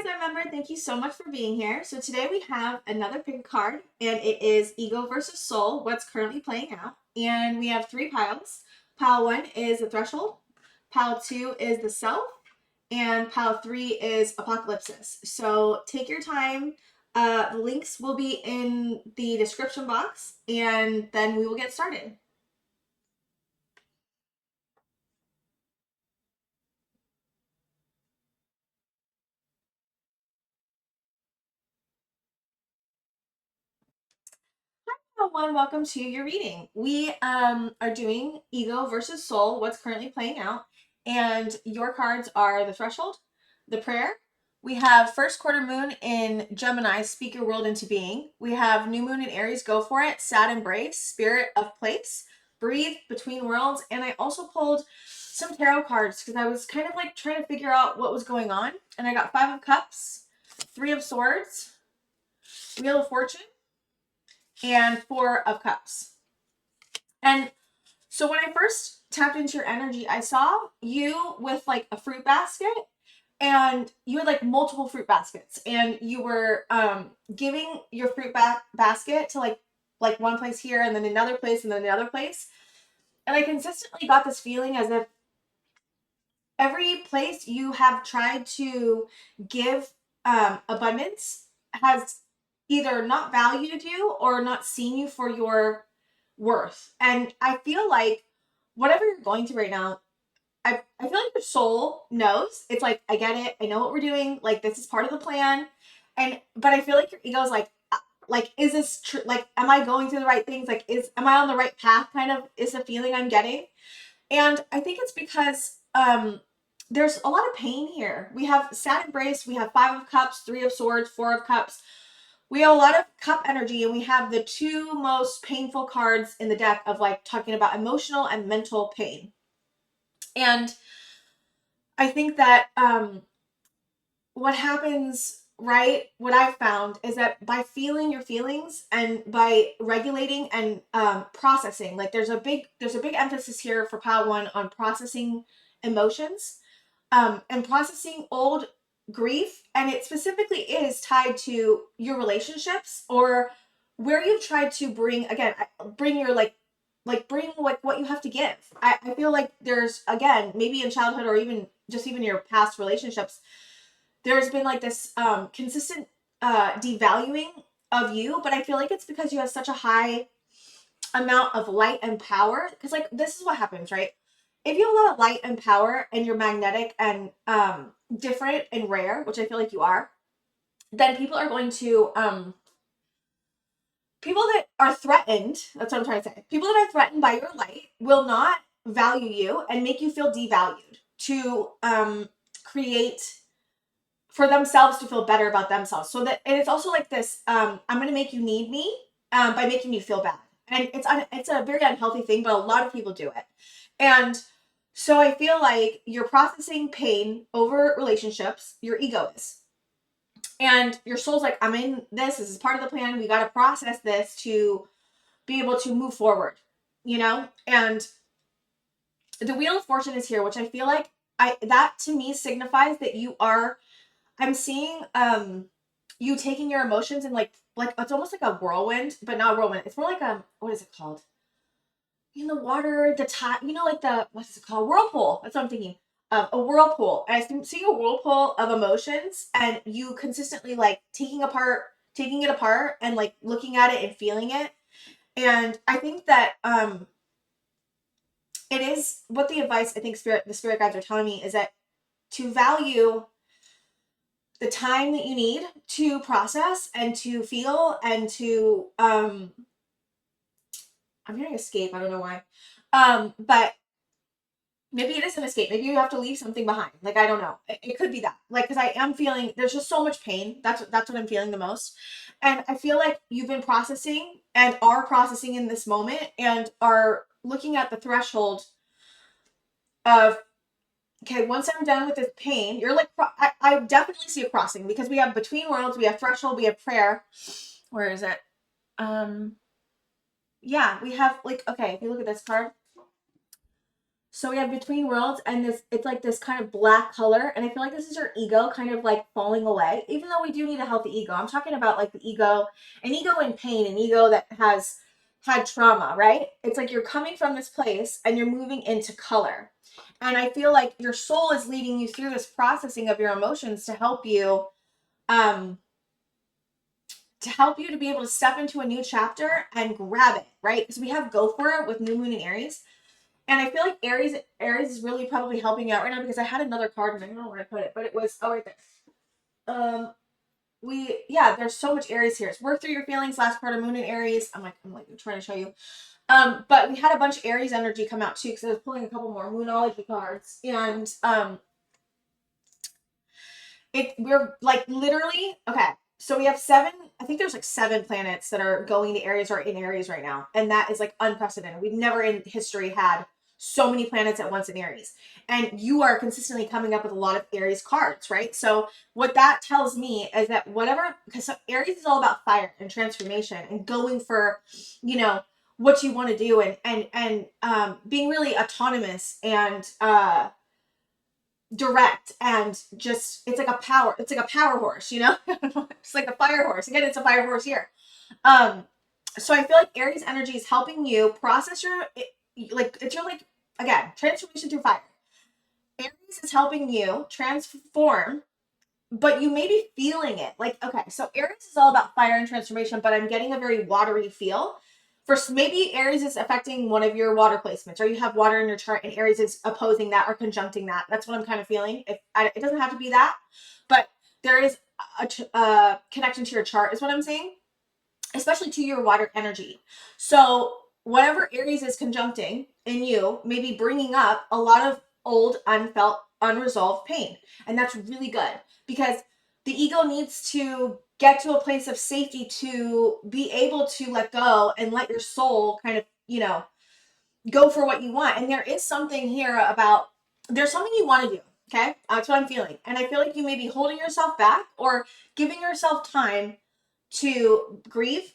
guys, remember, thank you so much for being here. So today we have another pick card, and it is Ego versus Soul, what's currently playing out. And we have three piles. Pile 1 is the Threshold, Pile 2 is the Self, and Pile 3 is Apocalypsis. So take your time. The links will be in the description box, and then we will get started. Everyone, welcome to your reading. We are doing Ego versus Soul, what's currently playing out, and your cards are the Threshold, the Prayer. We have first quarter moon in Gemini, speak your world into being. We have new moon in Aries, go for it, sad embrace, spirit of place, breathe, between worlds. And I also pulled some tarot cards because I was kind of like trying to figure out what was going on. And I got 5 of Cups, 3 of Swords, Wheel of Fortune, and 4 of Cups. And so when I first tapped into your energy, I saw you with like a fruit basket, and you had like multiple fruit baskets, and you were giving your fruit basket to like one place here, and then another place, and then another place. And I consistently got this feeling as if every place you have tried to give abundance has either not valued you or not seen you for your worth. And I feel like whatever you're going through right now, I feel like your soul knows. It's like, I get it. I know what we're doing. Like, this is part of the plan. But I feel like your ego is like, is this true? Like, am I going through the right things? Like, am I on the right path? Kind of is the feeling I'm getting. And I think it's because there's a lot of pain here. We have sad embrace. We have 5 of Cups, 3 of Swords, 4 of Cups. We have a lot of cup energy, and we have the 2 most painful cards in the deck of like talking about emotional and mental pain. And I think that what happens, right, what I've found is that by feeling your feelings and by regulating and processing, like there's a big emphasis here for Pile 1 on processing emotions and processing old grief. And it specifically is tied to your relationships, or where you've tried to bring your bring like what you have to give. I feel like there's, again, maybe in childhood or even your past relationships, there's been like this consistent devaluing of you. But I feel like it's because you have such a high amount of light and power. Because like, this is what happens, right? If you have a lot of light and power and you're magnetic and different and rare, which I feel like you are, then people are going to people that are threatened, that's what I'm trying to say, people that are threatened by your light will not value you and make you feel devalued to create for themselves to feel better about themselves. So that, and it's also like this, I'm going to make you need me by making you feel bad. And it's a very unhealthy thing, but a lot of people do it. And so I feel like you're processing pain over relationships, your ego is. And your soul's like, I'm in this is part of the plan. We got to process this to be able to move forward, you know? And the Wheel of Fortune is here, which I feel like that to me signifies that I'm seeing you taking your emotions and like it's almost like a whirlwind, but not a whirlwind. It's more like what is it called? In the water, the tide, like what is it called? Whirlpool. That's what I'm thinking. A whirlpool. And I see a whirlpool of emotions, and you consistently like taking it apart and like looking at it and feeling it. And I think that it is what the advice I think the spirit guides are telling me is that to value the time that you need to process and to feel and to I'm hearing escape, I don't know why. But maybe it is an escape. Maybe you have to leave something behind. Like, I don't know. It could be that. Like, because I am feeling there's just so much pain. That's what I'm feeling the most. And I feel like you've been processing and are processing in this moment and are looking at the threshold of, okay, once I'm done with this pain, you're like, I definitely see a crossing, because we have between worlds, we have threshold, we have prayer. Where is it? Yeah, we have like, okay, if you look at this card, So we have between worlds, and this, it's like this kind of black color, and I feel like this is your ego kind of like falling away, even though we do need a healthy ego. I'm talking about like the ego, an ego in pain, an ego that has had trauma, right? It's like you're coming from this place and you're moving into color. And I feel like your soul is leading you through this processing of your emotions um to be able to step into a new chapter and grab it, right? Because we have go for it with new moon and Aries. And I feel like Aries is really probably helping out right now, because I had another card and I don't know where I put it, but it was, oh, right there. There's so much Aries here. It's work through your feelings, last quarter, moon in Aries. I'm like trying to show you. But we had a bunch of Aries energy come out too, because I was pulling a couple more Moonology cards. And we're like literally, okay, so we have I think there's like 7 planets that are going to Aries or in Aries right now. And that is like unprecedented. We've never in history had so many planets at once in Aries. And you are consistently coming up with a lot of Aries cards, right? So what that tells me is that because Aries is all about fire and transformation and going for, what you want to do, and being really autonomous and direct, and just it's like a power horse, it's like a fire horse. Again, it's a fire horse here. So I feel like Aries energy is helping you process again, transformation through fire. Aries is helping you transform, but you may be feeling it. Like, okay, so Aries is all about fire and transformation, but I'm getting a very watery feel. First, maybe Aries is affecting one of your water placements, or you have water in your chart and Aries is opposing that or conjuncting that. That's what I'm kind of feeling. It doesn't have to be that, but there is a connection to your chart is what I'm saying, especially to your water energy. So whatever Aries is conjuncting in you may be bringing up a lot of old, unfelt, unresolved pain. And that's really good, because the ego needs to get to a place of safety to be able to let go and let your soul kind of, go for what you want. And there is something here about, there's something you want to do. Okay. That's what I'm feeling. And I feel like you may be holding yourself back or giving yourself time to grieve,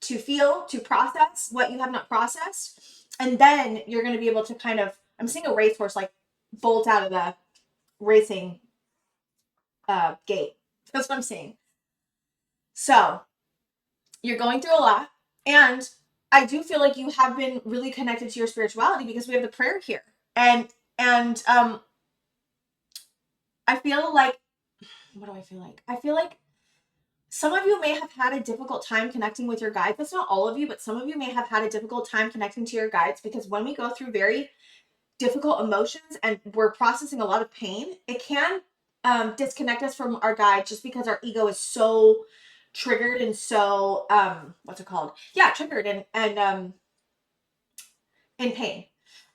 to feel, to process what you have not processed. And then you're going to be able to kind of, I'm seeing a racehorse like bolt out of the racing gate. That's what I'm seeing. So you're going through a lot. And I do feel like you have been really connected to your spirituality, because we have the prayer here. And I feel like, what do I feel like? I feel like some of you may have had a difficult time connecting with your guides. That's not all of you, but some of you may have had a difficult time connecting to your guides, because when we go through very difficult emotions and we're processing a lot of pain, it can disconnect us from our guide, just because our ego is so triggered and so what's it called? Yeah, triggered and in pain.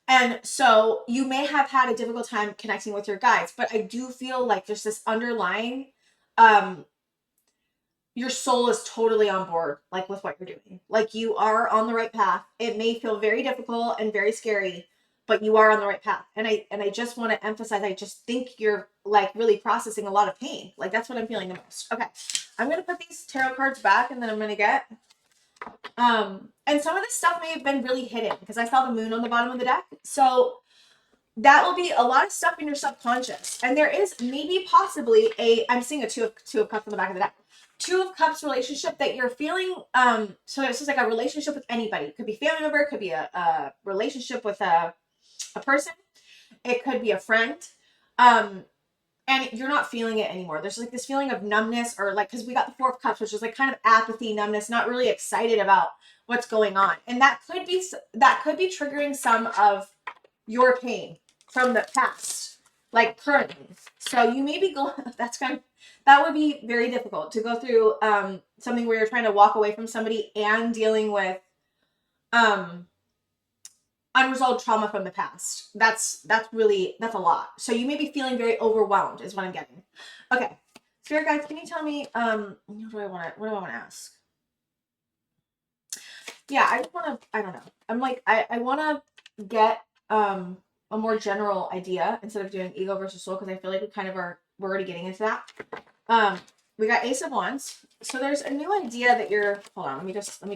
And so you may have had a difficult time connecting with your guides, but I do feel like there's this underlying your soul is totally on board, like, with what you're doing. Like, you are on the right path. It may feel very difficult and very scary, but you are on the right path. And I just want to emphasize, I just think you're like really processing a lot of pain. Like, that's what I'm feeling the most. Okay. I'm going to put these tarot cards back, and then I'm going to get, and some of this stuff may have been really hidden because I saw the moon on the bottom of the deck. So that will be a lot of stuff in your subconscious. And there is maybe possibly I'm seeing a two of cups on the back of the deck. 2 of Cups relationship that you're feeling. So it's just like a relationship with anybody. It could be family member. It could be a relationship with a person. It could be a friend. And you're not feeling it anymore. There's like this feeling of numbness, or like, because we got the 4 of Cups, which is like kind of apathy, numbness, not really excited about what's going on. And that could be triggering some of your pain from the past, like currently. So you may be going, that would be very difficult to go through something where you're trying to walk away from somebody and dealing with unresolved trauma from the past. That's a lot. So you may be feeling very overwhelmed is what I'm getting. Okay. Spirit guides, can you tell me, what do I want to ask? Yeah, I don't know. I'm like, I want to get a more general idea instead of doing ego versus soul, because I feel like we're already getting into that. We got Ace of Wands. So there's a new idea that you're, hold on, let me get it. Let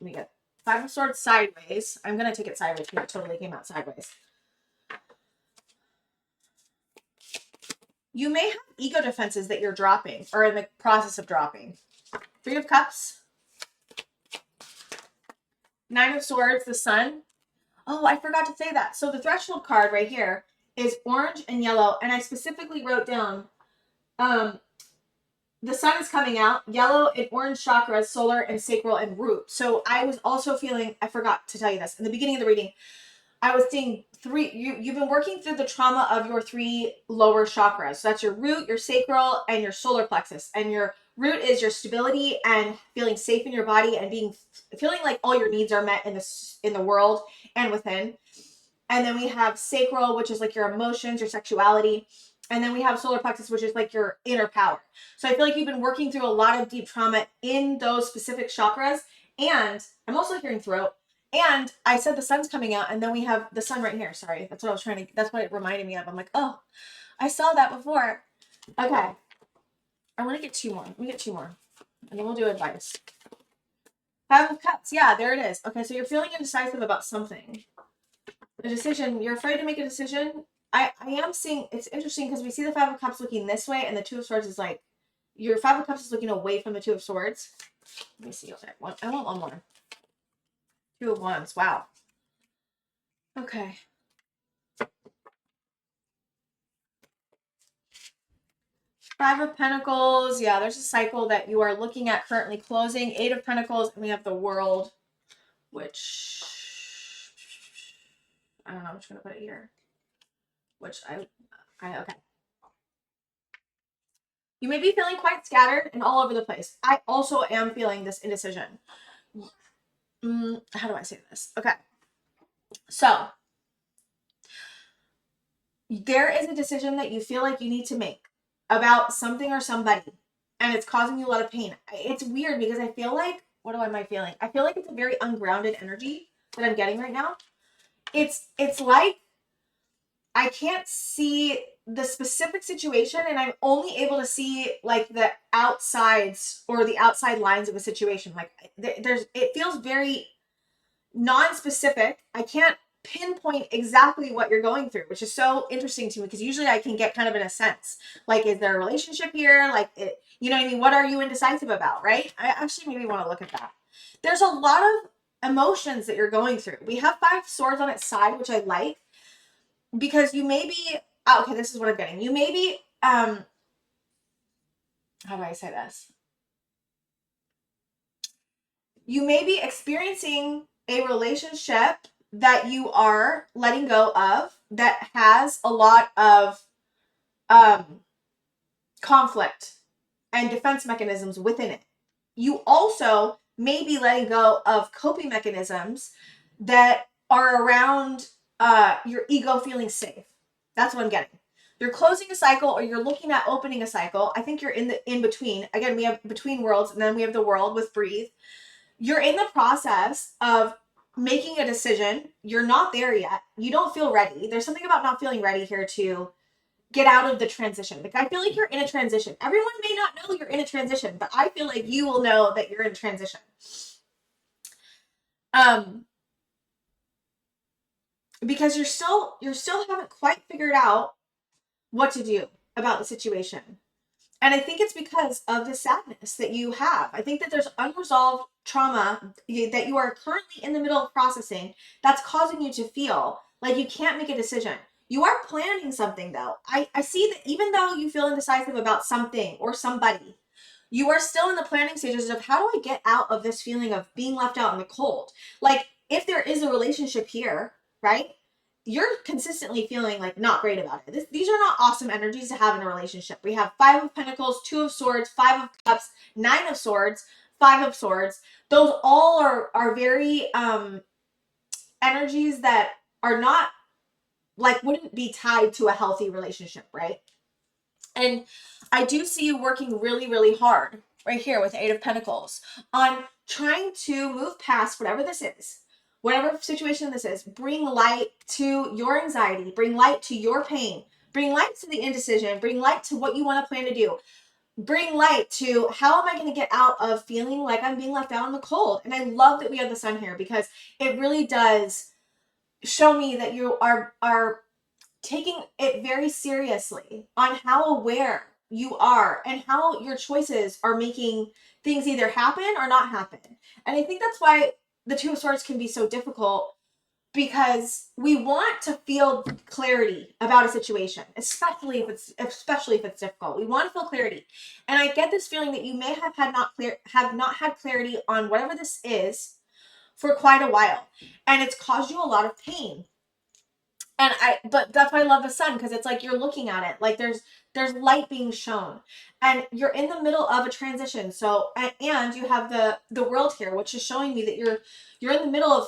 me get 5 of Swords sideways. I'm going to take it sideways because it totally came out sideways. You may have ego defenses that you're dropping or in the process of dropping. 3 of Cups. 9 of Swords, the Sun. Oh, I forgot to say that. So the threshold card right here is orange and yellow. And I specifically wrote down, the sun is coming out, yellow and orange chakras, solar and sacral and root. So I was also feeling, I forgot to tell you this, in the beginning of the reading, I was seeing 3, you've been working through the trauma of your 3 lower chakras. So that's your root, your sacral, and your solar plexus. And your root is your stability and feeling safe in your body and feeling like all your needs are met in the world and within. And then we have sacral, which is like your emotions, your sexuality. And then we have solar plexus, which is like your inner power. So I feel like you've been working through a lot of deep trauma in those specific chakras. And I'm also hearing throat. And I said the sun's coming out, and then we have the sun right here. Sorry, that's what I was trying to, that's what it reminded me of. I'm like, oh, I saw that before. Okay. I want to get 2 more. Let me get 2 more. And then we'll do advice. 5 of Cups. Yeah, there it is. Okay, so you're feeling indecisive about something. A decision. You're afraid to make a decision. I am seeing, it's interesting because we see the 5 of Cups looking this way, and the 2 of Swords is like, your 5 of Cups is looking away from the 2 of Swords. Let me see. Okay, I want 1 more. 2 of Wands. Wow. Okay. 5 of Pentacles. Yeah, there's a cycle that you are looking at currently closing. 8 of Pentacles, and we have the World, which I don't know. I'm just gonna put it here. Which I okay. You may be feeling quite scattered and all over the place. I also am feeling this indecision. How do I say this? Okay. So there is a decision that you feel like you need to make about something or somebody, and it's causing you a lot of pain. It's weird because I feel like, what am I feeling? I feel like it's a very ungrounded energy that I'm getting right now. It's like I can't see the specific situation, and I'm only able to see like the outsides or the outside lines of a situation. Like it feels very non-specific. I can't pinpoint exactly what you're going through, which is so interesting to me because usually I can get kind of in a sense. Like, is there a relationship here? Like, you know what I mean? What are you indecisive about, right? I actually maybe want to look at that. There's a lot of emotions that you're going through. We have 5 swords on its side, which I like, because you may be, okay, this is what I'm getting. You may be, how do I say this? You may be experiencing a relationship that you are letting go of that has a lot of conflict and defense mechanisms within it. You also may be letting go of coping mechanisms that are around your ego feeling safe. That's what I'm getting. You're closing a cycle, or you're looking at opening a cycle. I think you're in between. Again, we have between worlds, and then we have the world with breathe. You're in the process of making a decision. You're not there yet. You don't feel ready. There's something about not feeling ready here to get out of the transition. Like, I feel like you're in a transition. Everyone may not know you're in a transition, but I feel like you will know that you're in a transition. Because you still haven't quite figured out what to do about the situation. And I think it's because of the sadness that you have. I think that there's unresolved trauma that you are currently in the middle of processing that's causing you to feel like you can't make a decision. You are planning something, though. I see that even though you feel indecisive about something or somebody, you are still in the planning stages of, how do I get out of this feeling of being left out in the cold? Like, if there is a relationship here, right? You're consistently feeling like not great about it. These are not awesome energies to have in a relationship. We have 5 of Pentacles, 2 of Swords, 5 of Cups, 9 of Swords, 5 of Swords. Those all are very energies that are not, like, wouldn't be tied to a healthy relationship, right? And I do see you working really, really hard right here with 8 of Pentacles on trying to move past whatever this is. Whatever situation this is, bring light to your anxiety, bring light to your pain, bring light to the indecision, bring light to what you want to plan to do, bring light to, how am I going to get out of feeling like I'm being left out in the cold? And I love that we have the sun here, because it really does show me that you are taking it very seriously on how aware you are and how your choices are making things either happen or not happen. And I think that's why the Two of Swords can be so difficult, because we want to feel clarity about a situation, especially if it's difficult. We want to feel clarity. And I get this feeling that you may have not had clarity on whatever this is for quite a while, and it's caused you a lot of pain. But that's why I love the sun, because it's like you're looking at it like there's light being shown, and you're in the middle of a transition. So and you have the world here, which is showing me that you're in the middle of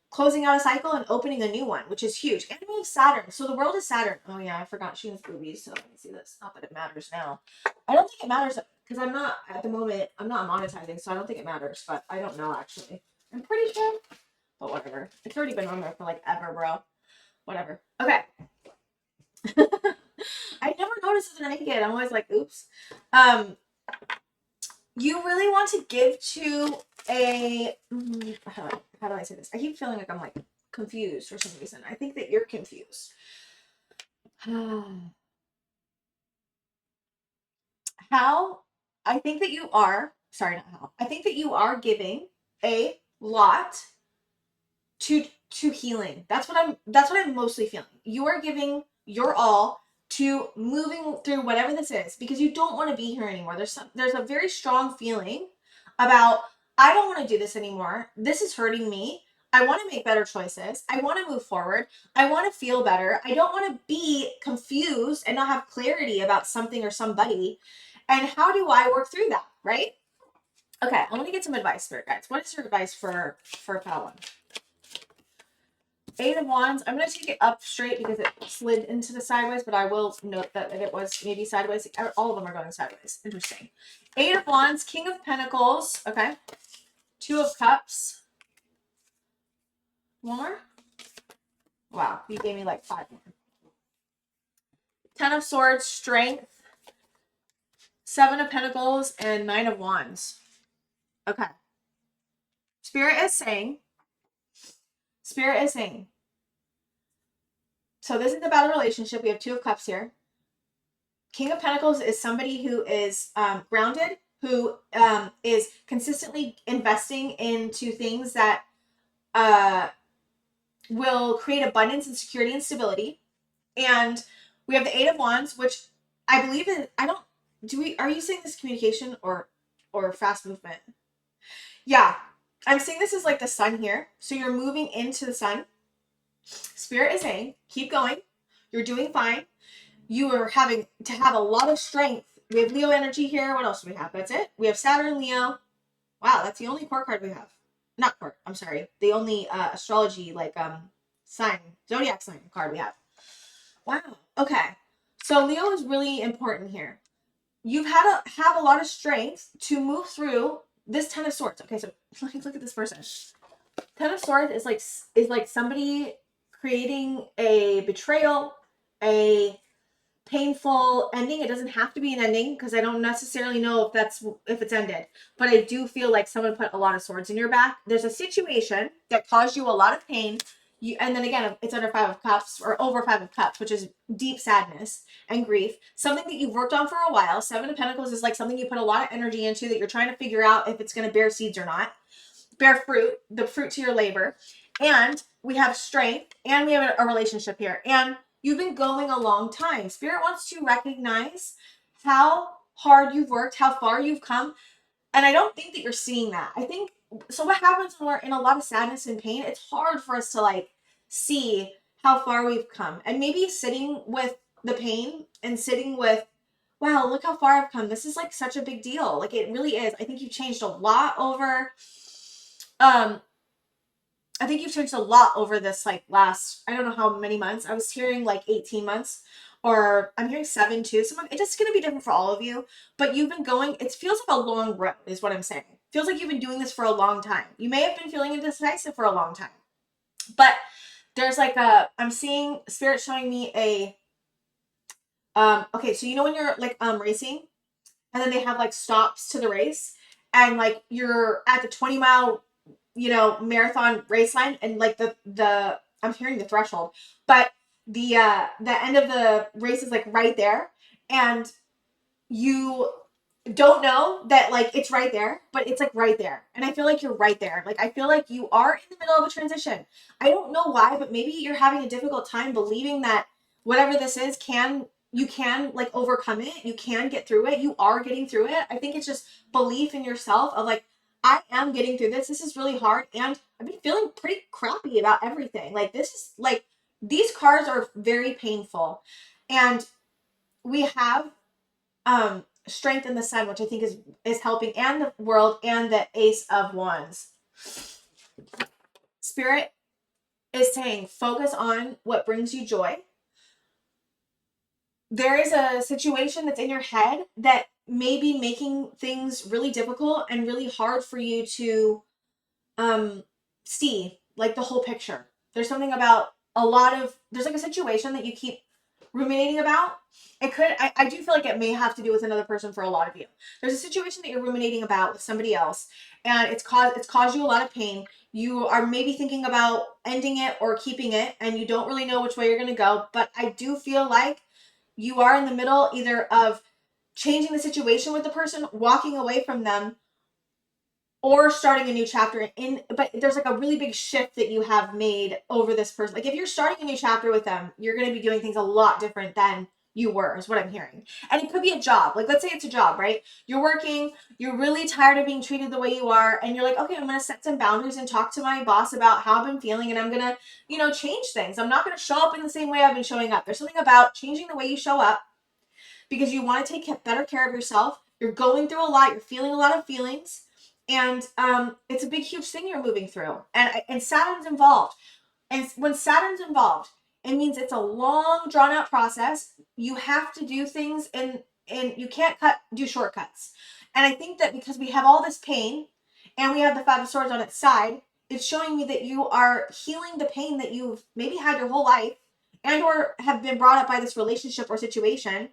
closing out a cycle and opening a new one, which is huge. And we have Saturn, so the world is Saturn. Oh yeah, I forgot she has boobies. So let me see this. Not that it matters now. I don't think it matters because I'm not at the moment. I'm not monetizing, so I don't think it matters. But I don't know actually. I'm pretty sure. But whatever. It's already been on there for like ever, bro. Whatever. Okay. I never noticed that they're naked. I'm always like, oops. You really want to give to a how do I say this? I keep feeling like I'm like confused for some reason. I think that you're confused. How I think that you are, sorry, not how. I think that you are giving a lot to healing. That's what I'm mostly feeling. You are giving your all to moving through whatever this is, because you don't want to be here anymore. There's a very strong feeling about, I don't want to do this anymore. This is hurting me. I want to make better choices. I want to move forward. I want to feel better. I don't want to be confused and not have clarity about something or somebody. And how do I work through that, right? Okay, I'm gonna get some advice, Spirit Guides. What is your advice for pile one? Eight of Wands. I'm going to take it up straight because it slid into the sideways, but I will note that it was maybe sideways. All of them are going sideways. Interesting. Eight of Wands, King of Pentacles. Okay. Two of Cups. One more. Wow. You gave me like five more. Ten of Swords, Strength. Seven of Pentacles, and Nine of Wands. Okay. Spirit is saying, so this is about a relationship. We have Two of Cups here. King of Pentacles is somebody who is grounded, who is consistently investing into things that will create abundance and security and stability. And we have the Eight of Wands, which I believe in. Are you saying this communication or fast movement? Yeah, I'm saying this is like the sun here. So you're moving into the sun. Spirit is saying, keep going. You're doing fine. You are having to have a lot of strength. We have Leo energy here. What else do we have? That's it. We have Saturn, Leo. Wow, that's the only court card we have. Not court, I'm sorry. The only astrology, sign, zodiac sign card we have. Wow. Okay. So Leo is really important here. You've had to have a lot of strength to move through this Ten of Swords. Okay, so look at this person. Ten of Swords is like somebody creating a betrayal, a painful ending. It doesn't have to be an ending, because I don't necessarily know if it's ended, but I do feel like someone put a lot of swords in your back. There's a situation that caused you a lot of pain. And then again, it's under Five of Cups, or over Five of Cups, which is deep sadness and grief. Something that you've worked on for a while. Seven of Pentacles is like something you put a lot of energy into that you're trying to figure out if it's going to bear seeds or not. Bear fruit, the fruit to your labor. And we have strength, and we have a relationship here. And you've been going a long time. Spirit wants to recognize how hard you've worked, how far you've come. And I don't think that you're seeing that. I think, so what happens when we're in a lot of sadness and pain, it's hard for us to see how far we've come. And maybe sitting with the pain and sitting with, wow, look how far I've come. This is such a big deal. It really is. I think you've changed a lot over, this last, I don't know how many months. I was hearing 18 months, or I'm hearing 7 too. It's just going to be different for all of you, but you've been going, it feels like a long road is what I'm saying. It feels like you've been doing this for a long time. You may have been feeling indecisive for a long time, but there's I'm seeing Spirit showing me okay, so when you're racing, and then they have stops to the race, and you're at the 20-mile marathon race line, and I'm hearing the threshold, but the end of the race is like right there, and you don't know that like it's right there, but it's like right there. And I feel like you're right there. Like I feel like you are in the middle of a transition. I don't know why, but maybe you're having a difficult time believing that whatever this is you can like overcome it. You can get through it. You are getting through it. I think it's just belief in yourself of like, I am getting through this. This is really hard. And I've been feeling pretty crappy about everything. Like this is like, these cards are very painful. And we have strength in the sun, which I think is helping, and the world, and the Ace of Wands. Spirit is saying focus on what brings you joy. There is a situation that's in your head that may be making things really difficult and really hard for you to see like the whole picture. There's something about there's like a situation that you keep ruminating about. It could, I do feel like it may have to do with another person for a lot of you. There's a situation that you're ruminating about with somebody else, and it's caused you a lot of pain. You are maybe thinking about ending it or keeping it, and you don't really know which way you're going to go. But I do feel like you are in the middle either of changing the situation with the person, walking away from them, or starting a new chapter but there's like a really big shift that you have made over this person. Like if you're starting a new chapter with them, you're going to be doing things a lot different than you were, is what I'm hearing. And it could be a job. Like let's say it's a job, right? You're working, you're really tired of being treated the way you are, and you're like, okay, I'm going to set some boundaries and talk to my boss about how I've been feeling, and I'm going to, change things. I'm not going to show up in the same way I've been showing up. There's something about changing the way you show up because you want to take better care of yourself. You're going through a lot. You're feeling a lot of feelings. And it's a big, huge thing you're moving through. And Saturn's involved. And when Saturn's involved, it means it's a long, drawn out process. You have to do things and you can't do shortcuts. And I think that because we have all this pain and we have the Five of Swords on its side, it's showing me that you are healing the pain that you've maybe had your whole life and or have been brought up by this relationship or situation.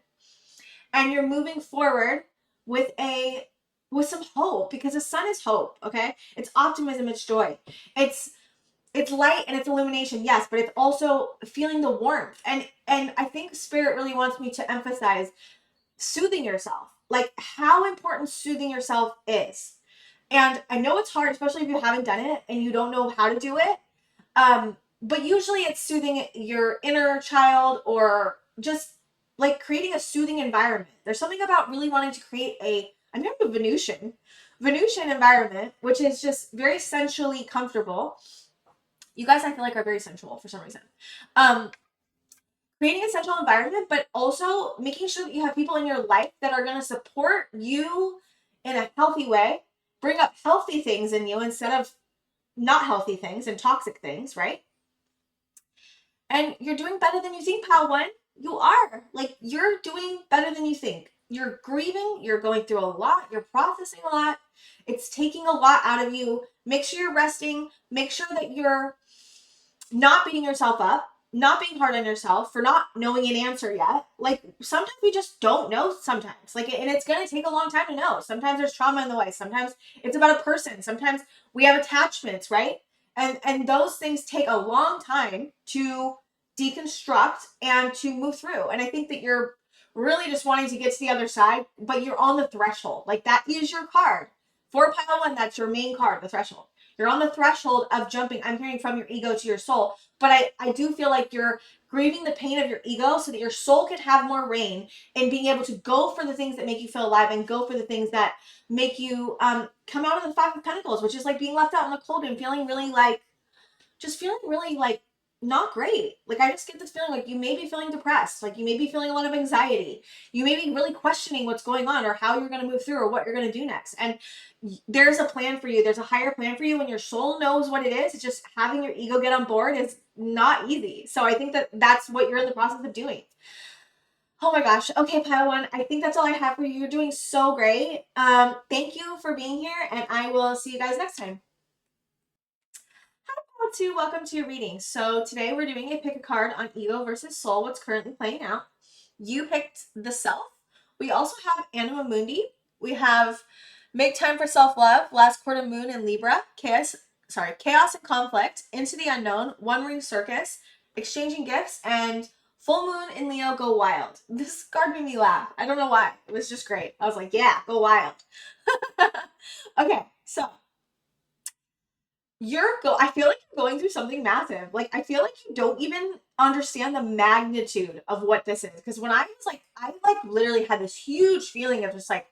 And you're moving forward with some hope, because the sun is hope. Okay, it's optimism, it's joy, it's light, and it's illumination, yes, but it's also feeling the warmth. And I think Spirit really wants me to emphasize soothing yourself, like how important soothing yourself is. And I know it's hard, especially if you haven't done it and you don't know how to do it. But usually it's soothing your inner child, or just like creating a soothing environment. There's something about really wanting to create I'm hearing a Venusian environment, which is just very sensually comfortable. You guys, I feel like, are very sensual for some reason. Creating a sensual environment, but also making sure that you have people in your life that are going to support you in a healthy way, bring up healthy things in you instead of not healthy things and toxic things, right? And you're doing better than you think, pal one. You are. Like, you're doing better than you think. You're grieving. You're going through a lot. You're processing a lot. It's taking a lot out of you. Make sure you're resting. Make sure that you're not beating yourself up, not being hard on yourself for not knowing an answer yet. Like, sometimes we just don't know sometimes. Like, and it's going to take a long time to know. Sometimes there's trauma in the way. Sometimes it's about a person. Sometimes we have attachments, right? And those things take a long time to deconstruct and to move through. And I think that you're really just wanting to get to the other side, but you're on the threshold. Like, that is your card. For pile one, that's your main card, the threshold. You're on the threshold of jumping. I'm hearing from your ego to your soul. But I do feel like you're grieving the pain of your ego so that your soul can have more reign in being able to go for the things that make you feel alive and go for the things that make you come out of the Five of Pentacles, which is like being left out in the cold and feeling really like not great. Like, I just get this feeling like you may be feeling depressed. Like, you may be feeling a lot of anxiety. You may be really questioning what's going on or how you're going to move through or what you're going to do next. And there's a plan for you. There's a higher plan for you, and your soul knows what it is. It's just having your ego get on board is not easy. So I think that that's what you're in the process of doing. Oh my gosh. Okay, Padawan, I think that's all I have for you. You're doing so great. Thank you for being here, and I will see you guys next time. Welcome to your reading. So today we're doing a pick a card on ego versus soul, what's currently playing out. You picked the self. We also have Anima Mundi. We have make time for self-love, last quarter moon in Libra, chaos and conflict, into the unknown, one ring circus, exchanging gifts, and full moon in Leo, go wild. This card made me laugh. I don't know why. It was just great. I was like, yeah, go wild. Okay, so I feel like you're going through something massive. Like, I feel like you don't even understand the magnitude of what this is. Because when I like literally had this huge feeling of just like,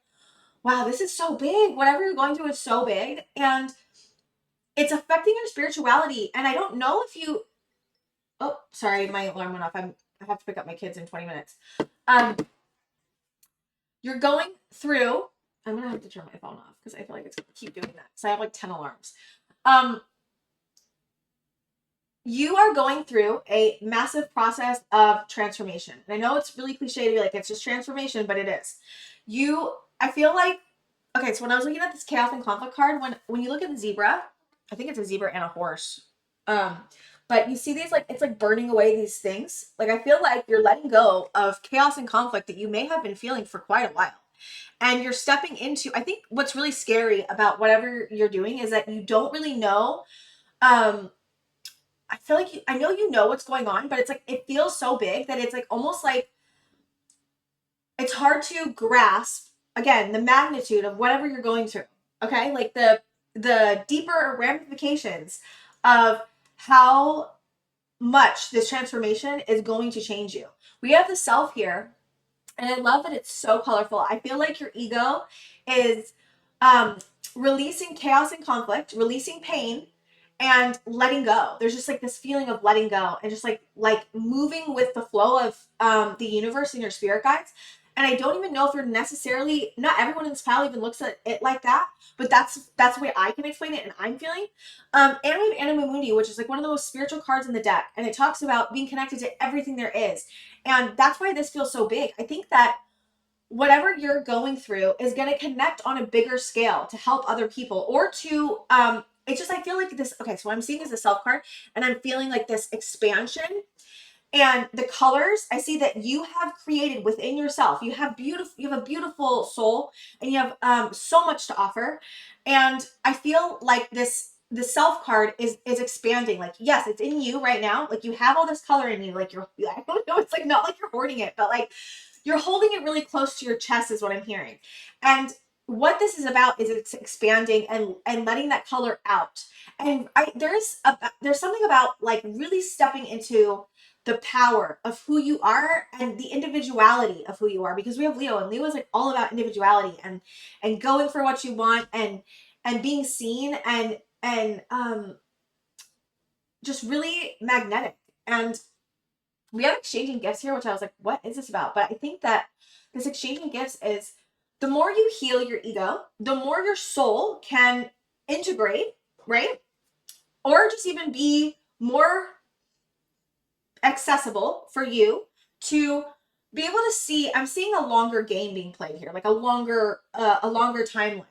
wow, this is so big. Whatever you're going through is so big. And it's affecting your spirituality. And I don't know if you, oh, sorry, my alarm went off. I have to pick up my kids in 20 minutes. You're going through, I'm going to have to turn my phone off because I feel like it's going to keep doing that. So I have like 10 alarms. You are going through a massive process of transformation. And I know it's really cliche to be like, it's just transformation, but it is. I feel like, okay, so when I was looking at this chaos and conflict card, when you look at the zebra, I think it's a zebra and a horse. But you see these, like, it's like burning away these things. Like, I feel like you're letting go of chaos and conflict that you may have been feeling for quite a while. And you're stepping into, I think what's really scary about whatever you're doing is that you don't really know, I feel like I know you know what's going on, but it's like, it feels so big that it's like almost like it's hard to grasp, again, the magnitude of whatever you're going through. Okay? Like the deeper ramifications of how much this transformation is going to change you. We have the self here, and I love that it's so colorful. I feel like your ego is releasing chaos and conflict, releasing pain, and letting go. There's just like this feeling of letting go and just like moving with the flow of the universe and your spirit guides. And I don't even know if you're necessarily, not everyone in this pile even looks at it like that, but that's the way I can explain it and I'm feeling. And we have Anima Mundi, which is like one of the most spiritual cards in the deck. And it talks about being connected to everything there is. And that's why this feels so big. I think that whatever you're going through is going to connect on a bigger scale to help other people or to, it's just, I feel like this, okay, so what I'm seeing is the self card and I'm feeling like this expansion. And the colors, I see that you have created within yourself. You have a beautiful soul, and you have so much to offer. And I feel like the self card is expanding. Like, yes, it's in you right now. Like, you have all this color in you. Like, I don't know, it's like not like you're hoarding it, but like you're holding it really close to your chest is what I'm hearing. And what this is about is it's expanding and letting that color out. And there's something about like really stepping into the power of who you are and the individuality of who you are, because we have Leo, and Leo is like all about individuality and going for what you want and being seen and just really magnetic. And we have exchanging gifts here, which I was like, what is this about? But I think that this exchanging gifts is the more you heal your ego, the more your soul can integrate, right? Or just even be more accessible for you to be able to see. I'm seeing a longer game being played here, like a longer timeline.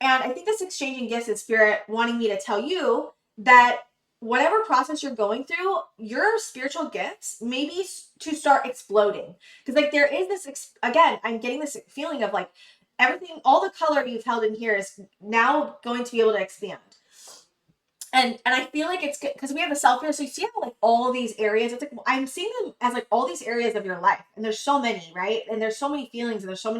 And I think this exchanging gifts is spirit wanting me to tell you that whatever process you're going through, your spiritual gifts maybe to start exploding. Because like there is this, again, I'm getting this feeling of like everything, all the color you've held in here is now going to be able to expand. And I feel like it's good because we have the self here. So you see how like all these areas, it's like I'm seeing them as like all these areas of your life. And there's so many, right? And there's so many feelings and there's so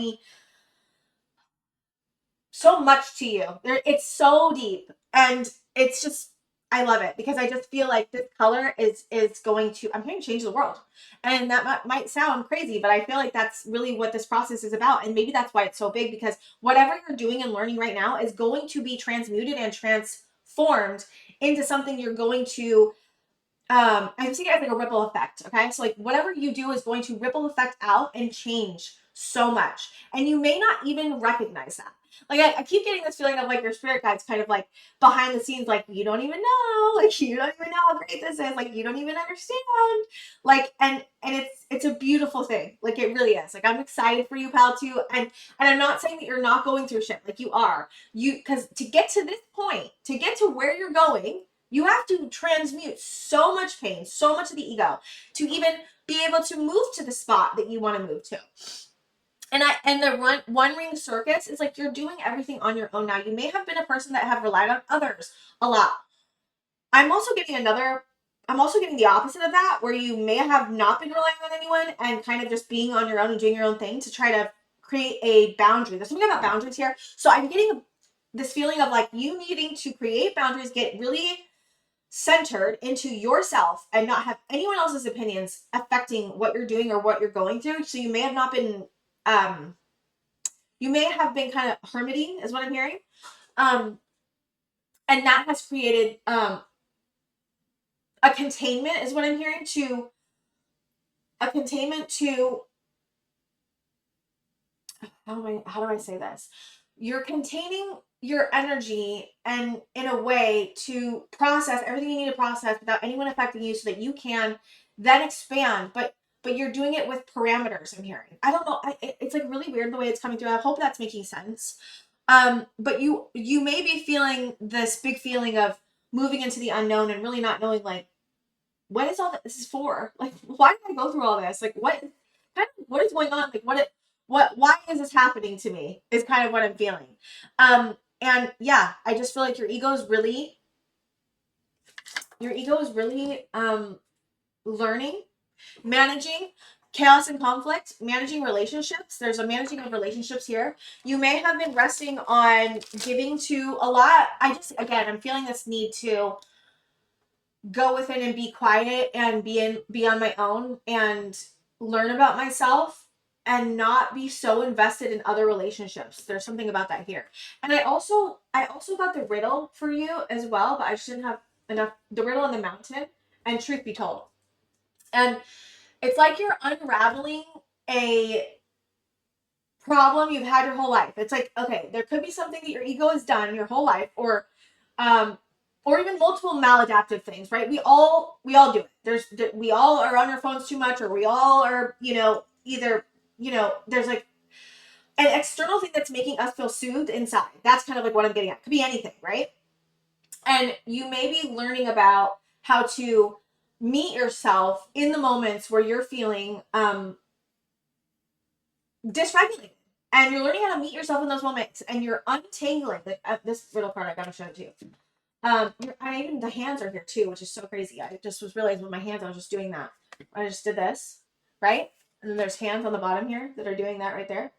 much to you. It's so deep. And it's just, I love it because I just feel like this color is going to, I'm going to change the world. And that might sound crazy, but I feel like that's really what this process is about. And maybe that's why it's so big, because whatever you're doing and learning right now is going to be transmuted and transformed into something you're going to, I see it as like a ripple effect. Okay. So like whatever you do is going to ripple effect out and change so much. And you may not even recognize that. Like I keep getting this feeling of like your spirit guides kind of like behind the scenes, like you don't even know, like you don't even know how great this is, like you don't even understand. Like and it's a beautiful thing. Like it really is. Like I'm excited for you, pal, too. And I'm not saying that you're not going through shit. Like you are. Because to get to this point, to get to where you're going, you have to transmute so much pain, so much of the ego to even be able to move to the spot that you want to move to. And the one ring circus is like you're doing everything on your own now. You may have been a person that have relied on others a lot. I'm also getting another I'm also getting the opposite of that, where you may have not been relying on anyone and kind of just being on your own and doing your own thing to try to create a boundary. There's something about boundaries here. So I'm getting this feeling of like you needing to create boundaries, get really centered into yourself and not have anyone else's opinions affecting what you're doing or what you're going through. So you may have not been, you may have been kind of hermiting is what I'm hearing. And that has created, a containment is what I'm hearing, to a containment to, how do I say this? You're containing your energy and in a way to process everything you need to process without anyone affecting you so that you can then expand, but you're doing it with parameters. I'm hearing, I don't know, it's like really weird the way it's coming through. I hope that's making sense. But you may be feeling this big feeling of moving into the unknown and really not knowing like, what is all this is for? Like, why did I go through all this? Like, what is going on? Like, why is this happening to me? Is kind of what I'm feeling. And yeah, I just feel like your ego is really learning, managing chaos and conflict, managing relationships. There's a managing of relationships here. You may have been resting on giving to a lot. I'm feeling this need to go within and be quiet and be on my own and learn about myself and not be so invested in other relationships. There's something about that here. And I also got the riddle for you as well, but I just didn't have enough. The riddle on the mountain and truth be told. And it's like you're unraveling a problem you've had your whole life. It's like, okay, there could be something that your ego has done your whole life, or even multiple maladaptive things, right? We all do it. We all are on our phones too much, or we all are, either, there's like an external thing that's making us feel soothed inside. That's kind of like what I'm getting at. Could be anything, right? And you may be learning about how to meet yourself in the moments where you're feeling dysregulated. And you're learning how to meet yourself in those moments, and you're untangling. Like this little card, I gotta show it to you. Even the hands are here too, which is so crazy. I just was realizing with my hands, I was just doing that. I just did this, right? And then there's hands on the bottom here that are doing that right there.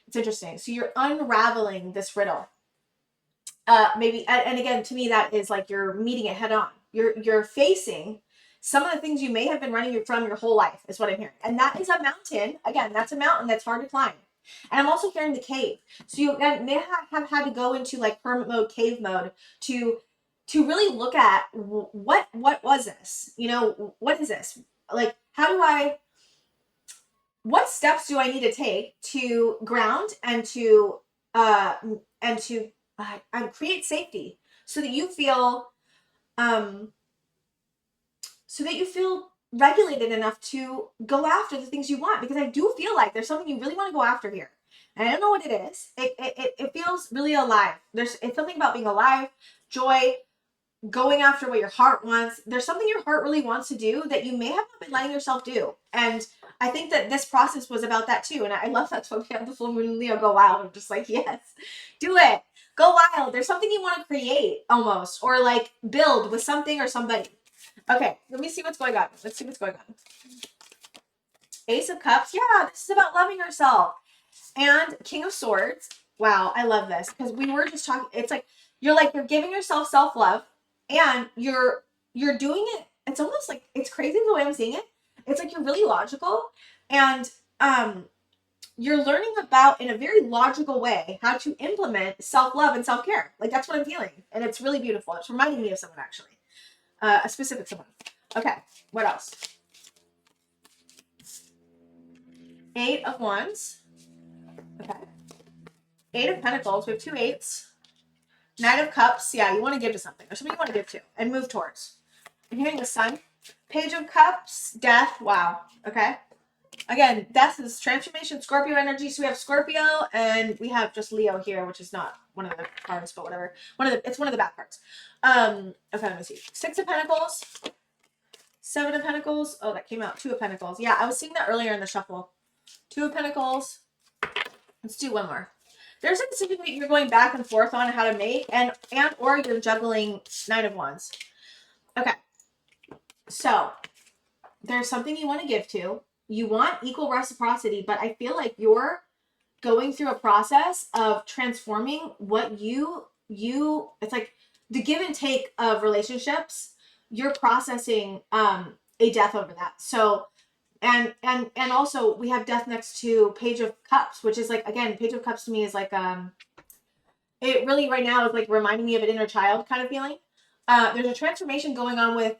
It's interesting. So you're unraveling this riddle. Maybe, and again, to me, that is like you're meeting it head on. You're facing some of the things you may have been running from your whole life, is what I'm hearing. And that is a mountain. Again, that's a mountain that's hard to climb. And I'm also hearing the cave. So you may have had to go into like hermit mode, cave mode to really look at what was this? What is this? Like, what steps do I need to take to ground and to create safety so that you feel regulated enough to go after the things you want? Because I do feel like there's something you really want to go after here. And I don't know what it is. It feels really alive. It's something about being alive, joy, going after what your heart wants. There's something your heart really wants to do that you may have not been letting yourself do. And I think that this process was about that too. And I love that. So we have the full moon in Leo, go wild. I'm just like, yes, do it. Go wild. There's something you want to create almost, or like build with something or somebody. Okay, let me see what's going on. Let's see what's going on. Ace of Cups. Yeah, this is about loving yourself. And King of Swords. Wow, I love this because we were just talking. It's like you're giving yourself self-love, and you're doing it. It's almost like, it's crazy the way I'm seeing it. It's like you're really logical, and you're learning about, in a very logical way, how to implement self-love and self-care. Like, that's what I'm feeling, and it's really beautiful. It's reminding me of someone, actually. A specific someone. Okay, what else? 8 of Wands. Okay. 8 of Pentacles. We have 2 8s. 9 of Cups. Yeah, you want to give to something. There's something you want to give to and move towards. I'm hearing the Sun. Page of Cups. Death. Wow. Okay. Again, Death is transformation, Scorpio energy. So we have Scorpio, and we have just Leo here, which is not one of the cards, but whatever. It's one of the back cards. Okay, let me see. 6 of Pentacles. 7 of Pentacles. Oh, that came out. 2 of Pentacles. Yeah, I was seeing that earlier in the shuffle. 2 of Pentacles. Let's do one more. There's a decision that you're going back and forth on how to make, or you're juggling 9 of Wands. Okay. So there's something you want to give to. You want equal reciprocity, but I feel like you're going through a process of transforming what you it's like the give and take of relationships. You're processing a death over that. So and also we have death next to Page of Cups, which is like, again, Page of Cups to me is like it really right now is like reminding me of an inner child kind of feeling. There's a transformation going on with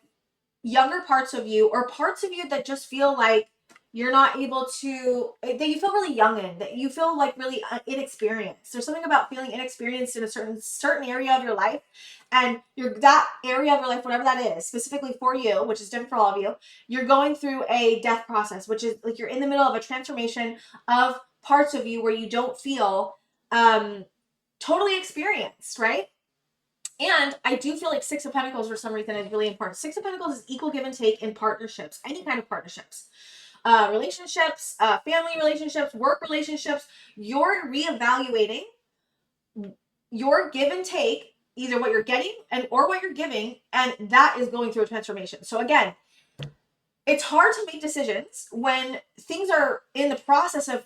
younger parts of you, or parts of you that just feel like you're not able to, that you feel really young in, that you feel like really inexperienced. There's something about feeling inexperienced in a certain area of your life, and that area of your life, whatever that is, specifically for you, which is different for all of you, you're going through a death process, which is like you're in the middle of a transformation of parts of you where you don't feel totally experienced, right? And I do feel like Six of Pentacles for some reason is really important. Six of Pentacles is equal give and take in partnerships, any kind of partnerships, relationships, family relationships, work relationships. You're reevaluating your give and take, either what you're getting and or what you're giving, and that is going through a transformation. So again, it's hard to make decisions when things are in the process of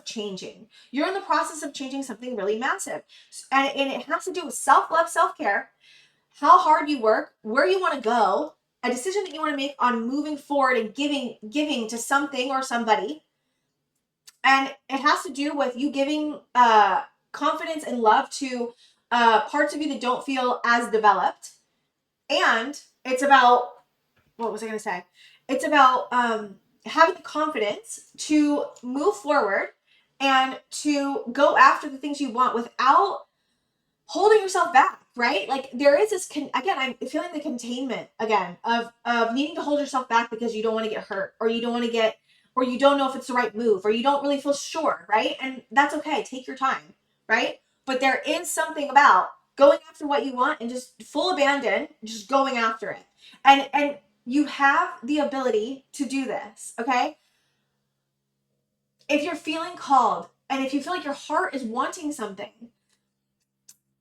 changing. You're in the process of changing something really massive, and it has to do with self-love, self-care, how hard you work, where you want to go, a decision that you want to make on moving forward and giving to something or somebody. And it has to do with you giving confidence and love to parts of you that don't feel as developed. And it's about, what was I going to say? It's about having the confidence to move forward and to go after the things you want without holding yourself back, right? Like there is this, again, I'm feeling the containment again of needing to hold yourself back because you don't want to get hurt, or you don't want to get, or you don't know if it's the right move, or you don't really feel sure, right? And that's okay. Take your time, right? But there is something about going after what you want and just full abandon, just going after it. And you have the ability to do this, okay? If you're feeling called and if you feel like your heart is wanting something,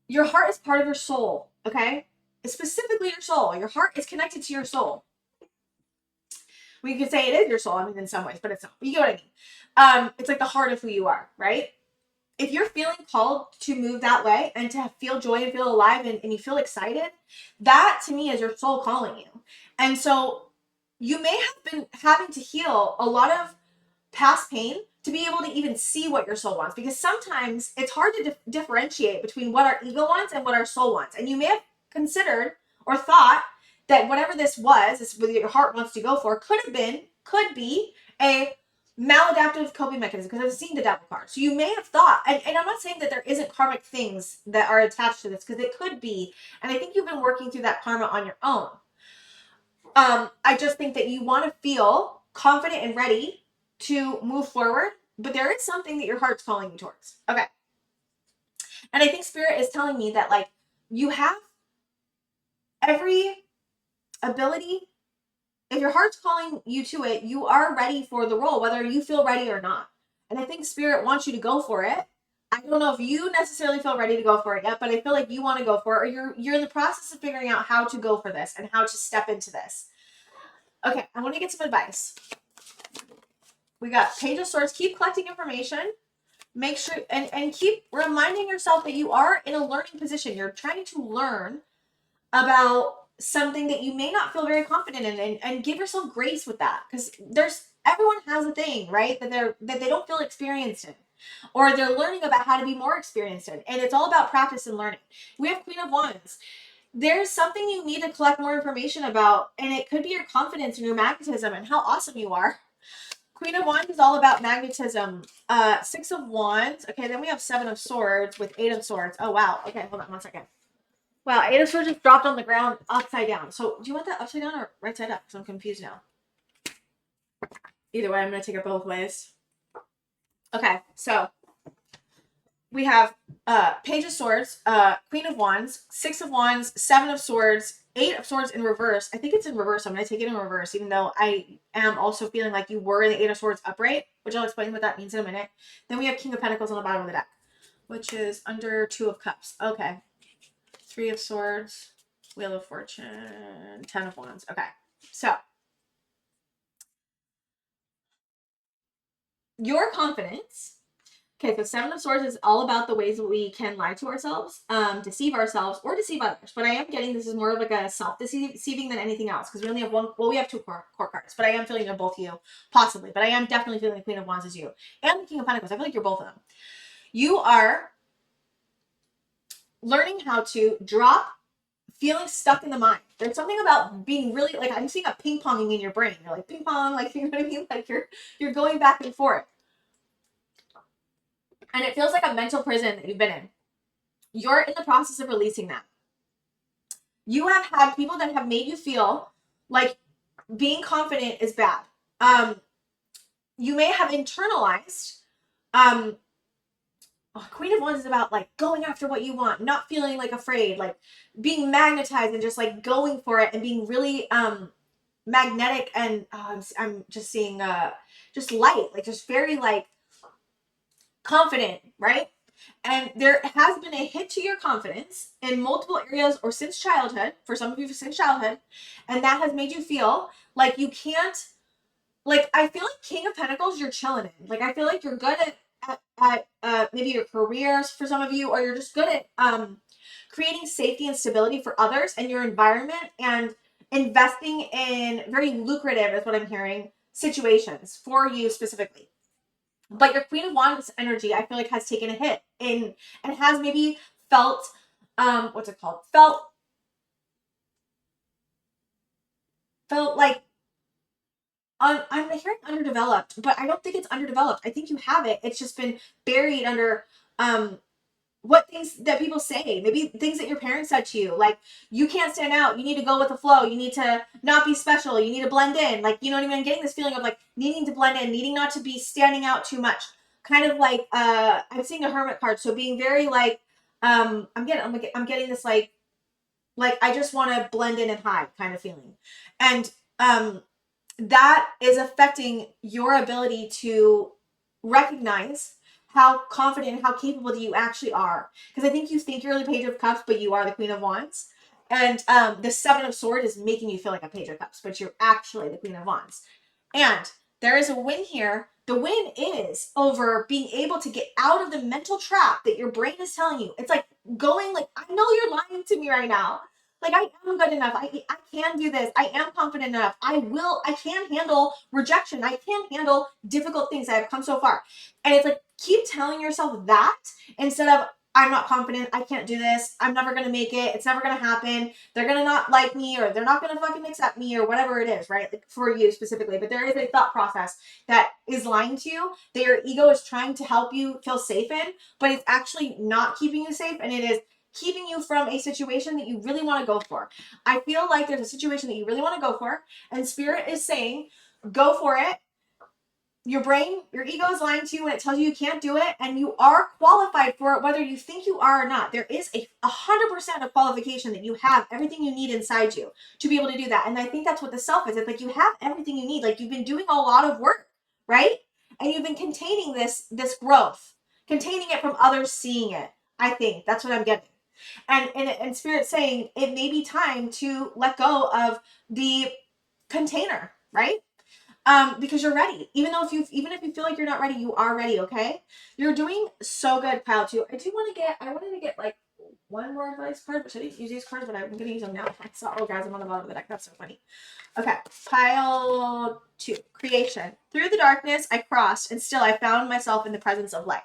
your heart is part of your soul, okay? It's specifically your soul. Your heart is connected to your soul. We could say it is your soul, I mean, in some ways, but it's not. You get what I mean? It's like the heart of who you are, right? If you're feeling called to move that way and to feel joy and feel alive and you feel excited, that to me is your soul calling you. And so you may have been having to heal a lot of past pain to be able to even see what your soul wants, because sometimes it's hard to differentiate between what our ego wants and what our soul wants. And you may have considered or thought that whatever this was, this what your heart wants to go for, could be a maladaptive coping mechanism, because I've seen the devil card. So you may have thought, and I'm not saying that there isn't karmic things that are attached to this, because it could be, and I think you've been working through that karma on your own. I just think that you want to feel confident and ready to move forward, but there is something that your heart's calling you towards. Okay. And I think Spirit is telling me that, like, you have every ability. If your heart's calling you to it, you are ready for the role, whether you feel ready or not. And I think Spirit wants you to go for it. I don't know if you necessarily feel ready to go for it yet, but I feel like you want to go for it, or you're in the process of figuring out how to go for this and how to step into this. Okay, I want to get some advice. We got Page of Swords. Keep collecting information. Make sure and keep reminding yourself that you are in a learning position. You're trying to learn about something that you may not feel very confident in, and give yourself grace with that, because everyone has a thing, right, that they don't feel experienced in, or they're learning about how to be more experienced in, and it's all about practice and learning. We have Queen of Wands. There's something you need to collect more information about, and it could be your confidence and your magnetism and how awesome you are. Queen of Wands is all about magnetism. Six of Wands. Okay, then we have Seven of Swords with Eight of Swords. Oh, wow. Okay, hold on 1 second. Wow, Eight of Swords just dropped on the ground upside down. So do you want that upside down or right side up? Because I'm confused now. Either way, I'm going to take it both ways. Okay, so we have Page of Swords, Queen of Wands, Six of Wands, Seven of Swords, Eight of Swords in reverse. I think it's in reverse. I'm going to take it in reverse, even though I am also feeling like you were in the Eight of Swords upright, which I'll explain what that means in a minute. Then we have King of Pentacles on the bottom of the deck, which is under Two of Cups. Okay. Three of Swords, Wheel of Fortune, Ten of Wands. Okay. So your confidence. Okay, so Seven of Swords is all about the ways that we can lie to ourselves, deceive ourselves, or deceive others. But I am getting this is more of like a self-deceiving than anything else, because we only have one. Well, we have two core cards, but I am feeling they're both you, possibly. But I am definitely feeling the Queen of Wands is you, and the King of Pentacles. I feel like you're both of them. You are learning how to drop feeling stuck in the mind. There's something about being really like I'm seeing a ping ponging in your brain. You're like ping pong, like you know what I mean? Like you're going back and forth. And it feels like a mental prison that you've been in. You're in the process of releasing that. You have had people that have made you feel like being confident is bad. You may have internalized Queen of Wands is about like going after what you want, not feeling like afraid, like being magnetized and just like going for it and being really magnetic and I'm just seeing just light, like just very like confident, right? And there has been a hit to your confidence in multiple areas or since childhood, for some of you since childhood, and that has made you feel like you can't, like I feel like King of Pentacles you're chilling in. Like I feel like you're good at maybe your careers for some of you, or you're just good at creating safety and stability for others and your environment and investing in very lucrative, is what I'm hearing, situations for you specifically. But your Queen of Wands energy, I feel like, has taken a hit and has maybe felt, what's it called? Felt like, I'm hearing underdeveloped, but I don't think it's underdeveloped. I think you have it. It's just been buried under, what things that people say, maybe things that your parents said to you, like you can't stand out, you need to go with the flow, you need to not be special, you need to blend in, like you know what I mean? I'm getting this feeling of like needing to blend in, needing not to be standing out too much, kind of like I'm seeing a hermit card, so being very like I'm getting this like I just want to blend in and hide kind of feeling, and that is affecting your ability to recognize how confident and how capable you actually are. Because I think you're the Page of Cups, but you are the Queen of Wands. And the Seven of Swords is making you feel like a Page of Cups, but you're actually the Queen of Wands. And there is a win here. The win is over being able to get out of the mental trap that your brain is telling you. It's like going like, I know you're lying to me right now. Like I am good enough. I can do this. I am confident enough. I can handle rejection. I can handle difficult things. I have come so far. And it's like, keep telling yourself that instead of, I'm not confident. I can't do this. I'm never going to make it. It's never going to happen. They're going to not like me, or they're not going to fucking accept me, or whatever it is, right? Like for you specifically. But there is a thought process that is lying to you, that your ego is trying to help you feel safe in, but it's actually not keeping you safe. And it is keeping you from a situation that you really want to go for. I feel like there's a situation that you really want to go for, and Spirit is saying, go for it. Your brain, your ego is lying to you when it tells you you can't do it, and you are qualified for it whether you think you are or not. There is a 100% of qualification that you have everything you need inside you to be able to do that. And I think that's what the self is. It's like you have everything you need. Like you've been doing a lot of work, right? And you've been containing this growth, containing it from others seeing it. I think that's what I'm getting. And Spirit saying it may be time to let go of the container, right? Because you're ready. Even if you feel like you're not ready, you are ready, okay? You're doing so good, pile two. I wanted to get like one more advice card, but I didn't use these cards, but I'm gonna use them now. I saw orgasm on the bottom of the deck. That's so funny. Okay, pile two. Creation. Through the darkness I crossed, and still I found myself in the presence of light.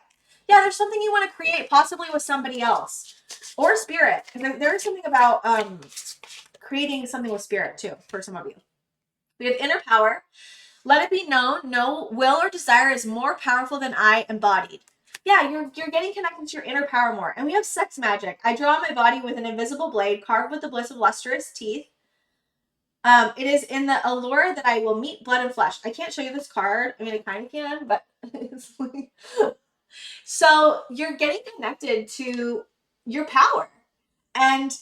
Yeah, there's something you want to create, possibly with somebody else. Or spirit. Because there is something about creating something with spirit too, for some of you. We have inner power. Let it be known, no will or desire is more powerful than I embodied. Yeah, you're getting connected to your inner power more. And we have sex magic. I draw my body with an invisible blade carved with the bliss of lustrous teeth. It is in the allure that I will meet blood and flesh. I can't show you this card. I mean, I kind of can, but it's like... So you're getting connected to your power. And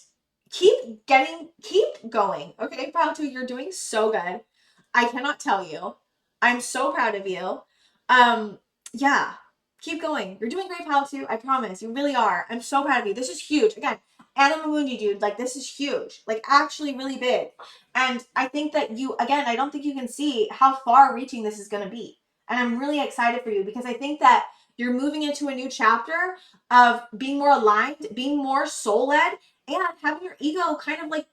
keep going. Okay, pile two, you're doing so good. I cannot tell you. I'm so proud of you. Yeah, keep going. You're doing great, pile two. I promise. You really are. I'm so proud of you. This is huge. Again, Anima Mundi, dude, like this is huge, like actually really big. And I think that you, again, I don't think you can see how far reaching this is going to be. And I'm really excited for you because I think that you're moving into a new chapter of being more aligned, being more soul led, and having your ego kind of like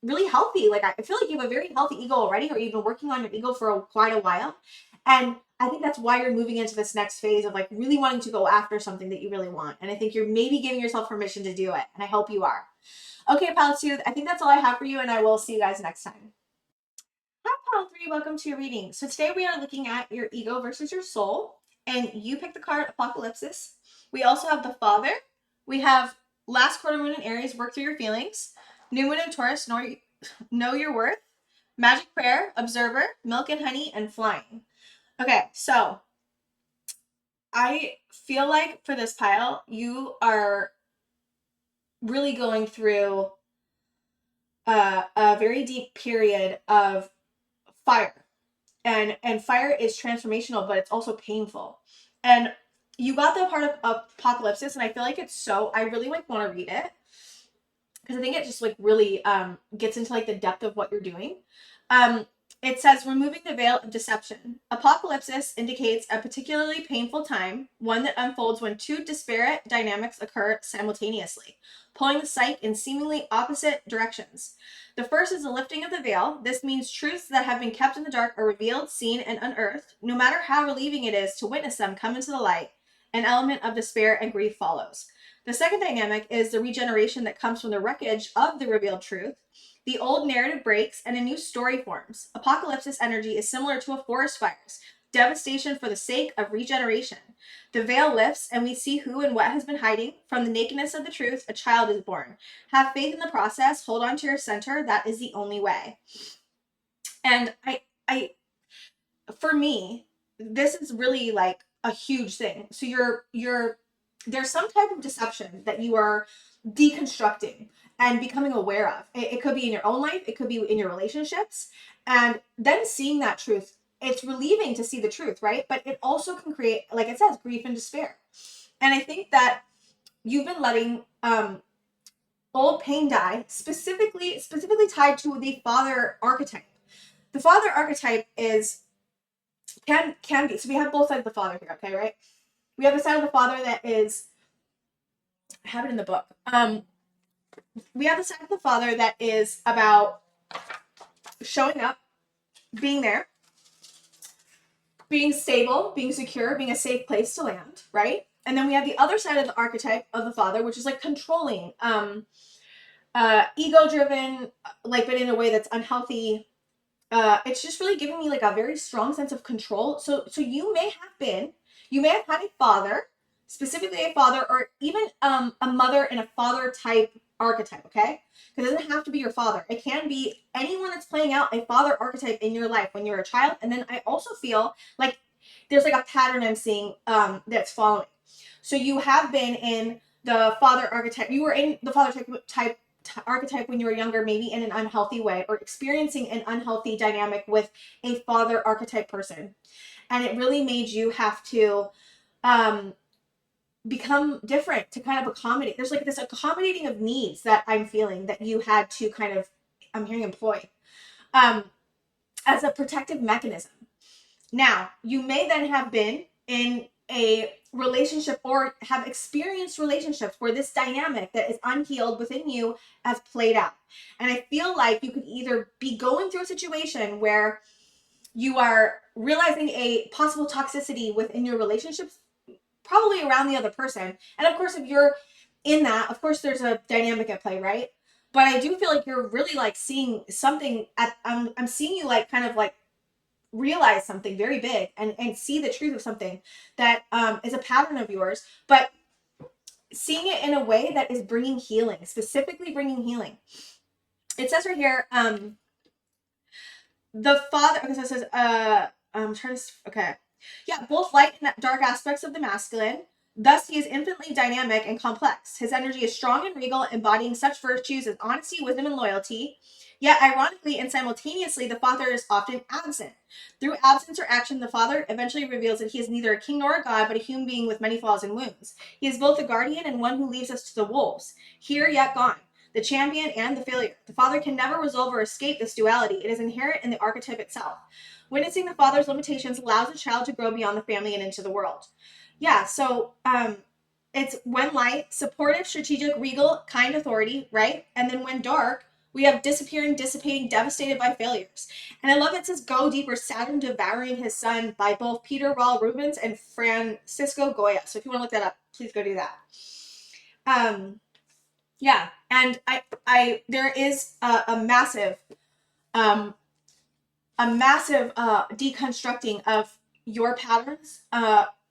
really healthy. Like I feel like you have a very healthy ego already, or you've been working on your ego for quite a while. And I think that's why you're moving into this next phase of like really wanting to go after something that you really want. And I think you're maybe giving yourself permission to do it. And I hope you are. Okay, Pile 2, I think that's all I have for you, and I will see you guys next time. Hi, Pile 3, welcome to your reading. So today we are looking at your ego versus your soul, and you pick the card Apocalypsis. We also have the Father. We have last quarter moon in Aries, work through your feelings. New moon in Taurus, know your worth. Magic prayer, observer, milk and honey, and flying. Okay, so I feel like for this pile, you are really going through a very deep period of fire, and fire is transformational, but it's also painful. And you got the part of Apocalypsis, and I feel like it's so, I really like want to read it because I think it just like really gets into like the depth of what you're doing. It says, removing the veil of deception. Apocalypsis indicates a particularly painful time, one that unfolds when two disparate dynamics occur simultaneously, pulling the psyche in seemingly opposite directions. The first is the lifting of the veil. This means truths that have been kept in the dark are revealed, seen, and unearthed. No matter how relieving it is to witness them come into the light, an element of despair and grief follows. The second dynamic is the regeneration that comes from the wreckage of the revealed truth. The old narrative breaks and a new story forms. Apocalypsis energy is similar to a forest fire's devastation for the sake of regeneration. The veil lifts and we see who and what has been hiding. From the nakedness of the truth, a child is born. Have faith in the process. Hold on to your center. That is the only way. And I, for me, this is really like a huge thing. So there's some type of deception that you are deconstructing and becoming aware of. It could be in your own life, it could be in your relationships, and then seeing that truth. It's relieving to see the truth, right? But it also can create, like it says, grief and despair. And I think that you've been letting old pain die, specifically tied to the father archetype. The father archetype is can be, so we have both sides of the father here, okay, right? We have the side of the father that is, I have it in the book. We have the side of the father that is about showing up, being there, being stable, being secure, being a safe place to land, right? And then we have the other side of the archetype of the father, which is like controlling, ego driven, like, but in a way that's unhealthy. It's just really giving me like a very strong sense of control. So you may have had a father, specifically a father, or even a mother and a father type archetype, okay? Because it doesn't have to be your father. It can be anyone that's playing out a father archetype in your life when you're a child. And then I also feel like there's like a pattern I'm seeing that's following. So you have been in the father archetype. You were in the father type archetype when you were younger, maybe in an unhealthy way, or experiencing an unhealthy dynamic with a father archetype person. And it really made you have to become different to kind of accommodate. There's like this accommodating of needs that I'm feeling that you had to kind of, I'm hearing employ, as a protective mechanism. Now, you may then have been in a relationship or have experienced relationships where this dynamic that is unhealed within you has played out. And I feel like you could either be going through a situation where you are realizing a possible toxicity within your relationships, probably around the other person. And of course, if you're in that, of course, there's a dynamic at play, right? But I do feel like you're really like seeing something I'm seeing you like kind of like realize something very big and see the truth of something that is a pattern of yours, but seeing it in a way that is bringing healing, specifically bringing healing. It says right here, the father, okay, so it says, I'm trying to, okay. Yeah, both light and dark aspects of the masculine. Thus, he is infinitely dynamic and complex. His energy is strong and regal, embodying such virtues as honesty, wisdom, and loyalty. Yet, ironically and simultaneously, the father is often absent. Through absence or action, the father eventually reveals that he is neither a king nor a god, but a human being with many flaws and wounds. He is both a guardian and one who leaves us to the wolves, here yet gone, the champion and the failure. The father can never resolve or escape this duality. It is inherent in the archetype itself. Witnessing the father's limitations allows a child to grow beyond the family and into the world. Yeah, so it's when light, supportive, strategic, regal, kind authority, right? And then when dark, we have disappearing, dissipating, devastated by failures. And I love it says, go deeper, Saturn devouring his son, by both Peter Raul Rubens and Francisco Goya. So if you want to look that up, please go do that. Yeah, and there is a massive deconstructing of your patterns,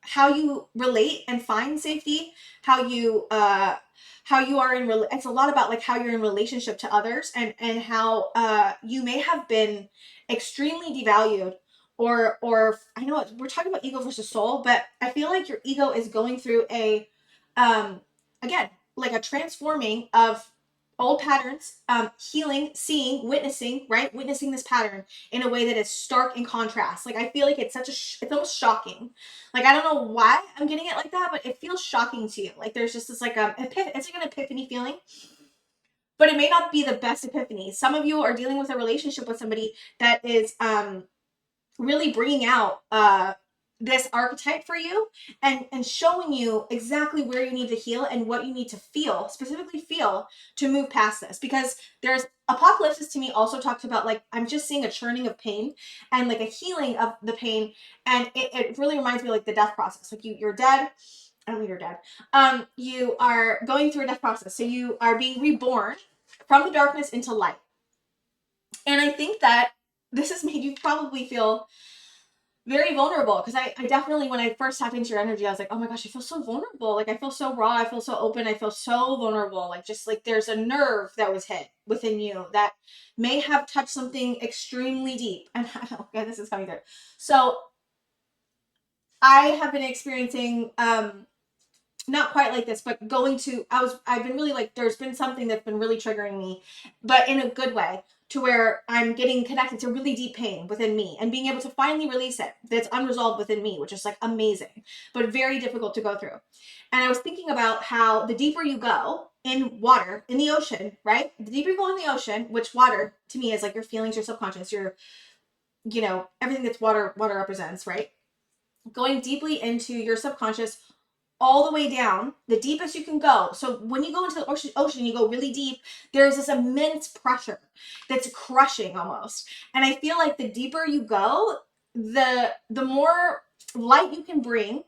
how you relate and find safety, how you are it's a lot about like how you're in relationship to others, and how you may have been extremely devalued, or I know we're talking about ego versus soul, but I feel like your ego is going through a again, like a transforming of old patterns, healing, seeing, witnessing, right? Witnessing this pattern in a way that is stark in contrast. Like I feel like it's it's almost shocking. Like I don't know why I'm getting it like that, but it feels shocking to you. Like there's just this like it's like an epiphany feeling, but it may not be the best epiphany. Some of you are dealing with a relationship with somebody that is really bringing out this archetype for you, and showing you exactly where you need to heal and what you need to feel, specifically feel, to move past this. Because there's apocalypse to me also talks about like, I'm just seeing a churning of pain and like a healing of the pain, and it really reminds me of like the death process. Like you're dead. I don't mean you're dead. You are going through a death process, so you are being reborn from the darkness into light. And I think that this has made you probably feel very vulnerable, because I definitely, when I first tapped into your energy, I was like, oh my gosh, I feel so vulnerable. Like I feel so raw. I feel so open. I feel so vulnerable. Like just like there's a nerve that was hit within you that may have touched something extremely deep. And I don't know, this is coming through. So I have been experiencing not quite like this, but I've been really like, there's been something that's been really triggering me, but in a good way, to where I'm getting connected to really deep pain within me and being able to finally release it that's unresolved within me, which is like amazing, but very difficult to go through. And I was thinking about how the deeper you go in water, in the ocean, right? The deeper you go in the ocean, which water to me is like your feelings, your subconscious, your, everything that's water represents, right? Going deeply into your subconscious, all the way down, the deepest you can go. So when you go into the ocean, you go really deep, there's this immense pressure that's crushing almost. And I feel like the deeper you go, the more light you can bring,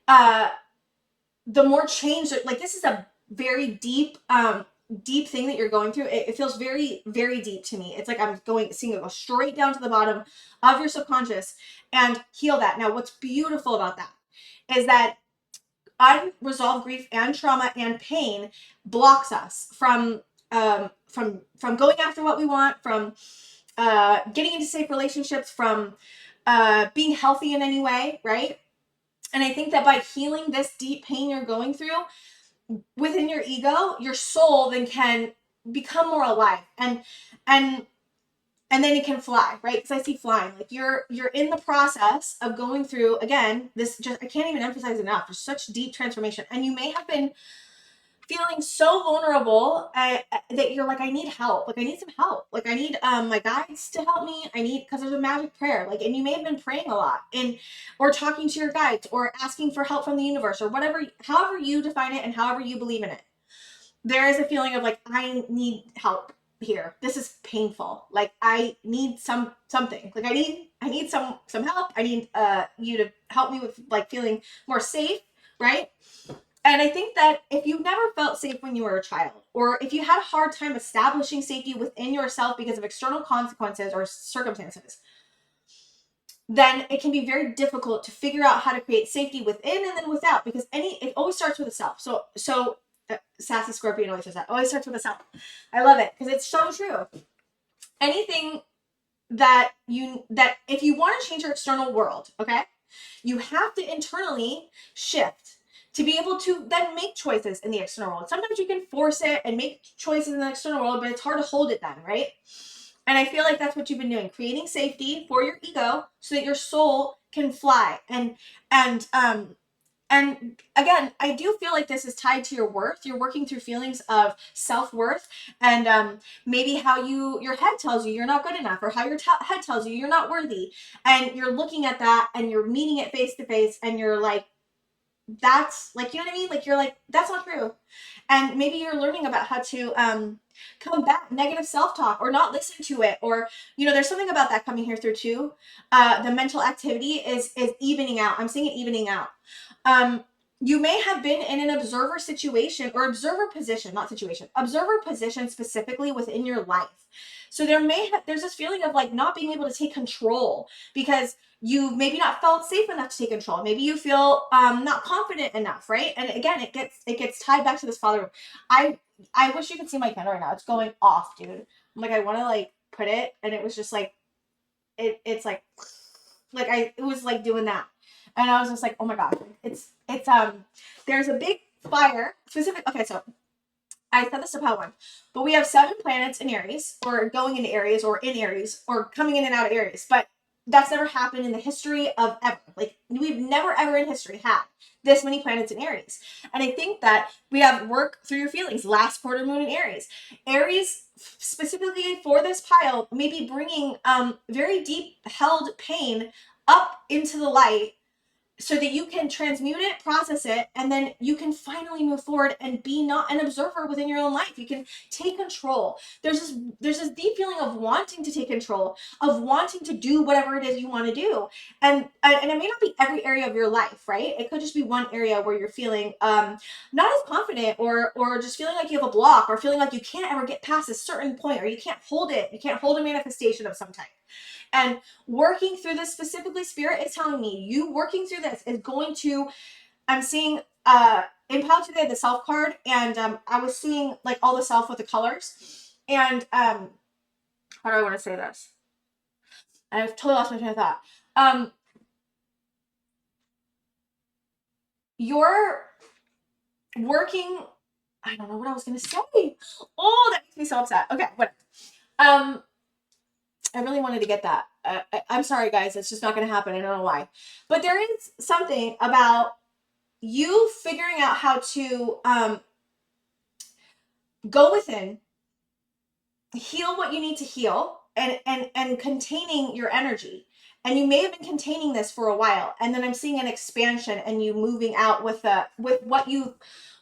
the more change. Like this is a very deep thing that you're going through. It feels very, very deep to me. It's like I'm seeing it go straight down to the bottom of your subconscious and heal that. Now, what's beautiful about that is that unresolved grief and trauma and pain blocks us from going after what we want, from getting into safe relationships, from being healthy in any way, right? And I think that by healing this deep pain you're going through within your ego, your soul then can become more alive, and then it can fly, right? Because I see flying. Like you're in the process of going through, again, this just, I can't even emphasize enough, there's such deep transformation. And you may have been feeling so vulnerable that you're like, I need help. Like I need some help. Like I need my guides to help me. Because there's a magic prayer. Like, and you may have been praying a lot, or talking to your guides, or asking for help from the universe, or whatever, however you define it and however you believe in it. There is a feeling of like, I need help here. This is painful. Like I need something. Like I need some help. I need you to help me with like feeling more safe, right? And I think that if you've never felt safe when you were a child, or if you had a hard time establishing safety within yourself because of external consequences or circumstances, then it can be very difficult to figure out how to create safety within and then without, because it always starts with a self. So Sassy Scorpion always says that. Always starts with a self. I love it because it's so true. Anything that if you want to change your external world, okay, you have to internally shift to be able to then make choices in the external world. Sometimes you can force it and make choices in the external world, but it's hard to hold it then, right? And I feel like that's what you've been doing, creating safety for your ego so that your soul can fly. And again, I do feel like this is tied to your worth. You're working through feelings of self-worth, and maybe how your head tells you you're not good enough, or how your head tells you you're not worthy. And you're looking at that and you're meeting it face to face, and you're like, that's like, you know what I mean? Like, you're like, that's not true. And maybe you're learning about how to combat negative self-talk, or not listen to it, or, there's something about that coming here through too. The mental activity is evening out. I'm seeing it evening out. You may have been in an observer situation, or observer position, not situation, observer position specifically within your life. So there's this feeling of like not being able to take control, because you maybe not felt safe enough to take control. Maybe you feel not confident enough, right? And again, it gets tied back to this father. I wish you could see my pen right now. It's going off, dude. I'm like, I want to like put it, and it was just like, it's like it was like doing that. And I was just like, oh my God, it's there's a big fire specific. Okay, so I said this to Pal one, but we have 7 planets in Aries, or going into Aries, or in Aries, or coming in and out of Aries. But that's never happened in the history of ever. Like, we've never ever in history had this many planets in Aries. And I think that we have work through your feelings. Last quarter moon in Aries. Aries, specifically for this pile, may be bringing very deep held pain up into the light, so that you can transmute it, process it, and then you can finally move forward and be not an observer within your own life. You can take control. There's this deep feeling of wanting to take control, of wanting to do whatever it is you want to do. And it may not be every area of your life, right? It could just be one area where you're feeling not as confident, or just feeling like you have a block, or feeling like you can't ever get past a certain point, or you can't hold it. You can't hold a manifestation of some type. And working through this, specifically, Spirit is telling me you working through this is going to, I'm seeing in Power today, the self card, and I was seeing like all the self with the colors. And how do I want to say this? I've totally lost my train of thought. You're working, I don't know what I was going to say. Oh, that makes me so upset. Okay, whatever. I really wanted to get that. I'm sorry, guys. It's just not going to happen. I don't know why. But there is something about you figuring out how to go within, heal what you need to heal, and containing your energy. And you may have been containing this for a while, and then I'm seeing an expansion, and you moving out with what you've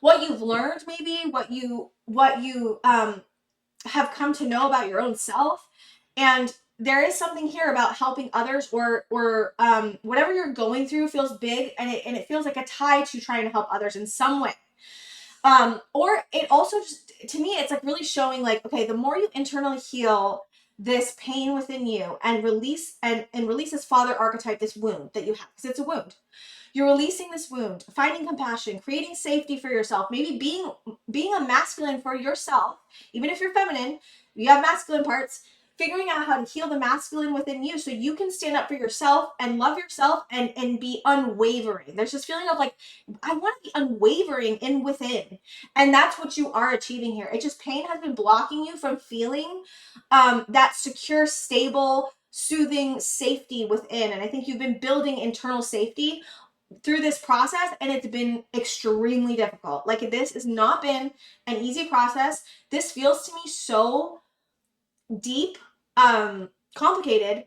learned, maybe what you have come to know about your own self. And there is something here about helping others, or whatever you're going through feels big, and it feels like a tie to trying to help others in some way. Or it also just, to me, it's like really showing like, okay, the more you internally heal this pain within you, and release this father archetype, this wound that you have, because it's a wound. You're releasing this wound, finding compassion, creating safety for yourself, maybe being a masculine for yourself, even if you're feminine, you have masculine parts, figuring out how to heal the masculine within you so you can stand up for yourself and love yourself, and be unwavering. There's this feeling of like, I want to be unwavering in within. And that's what you are achieving here. It just, pain has been blocking you from feeling that secure, stable, soothing safety within. And I think you've been building internal safety through this process, and it's been extremely difficult. Like, this has not been an easy process. This feels to me so deep, complicated.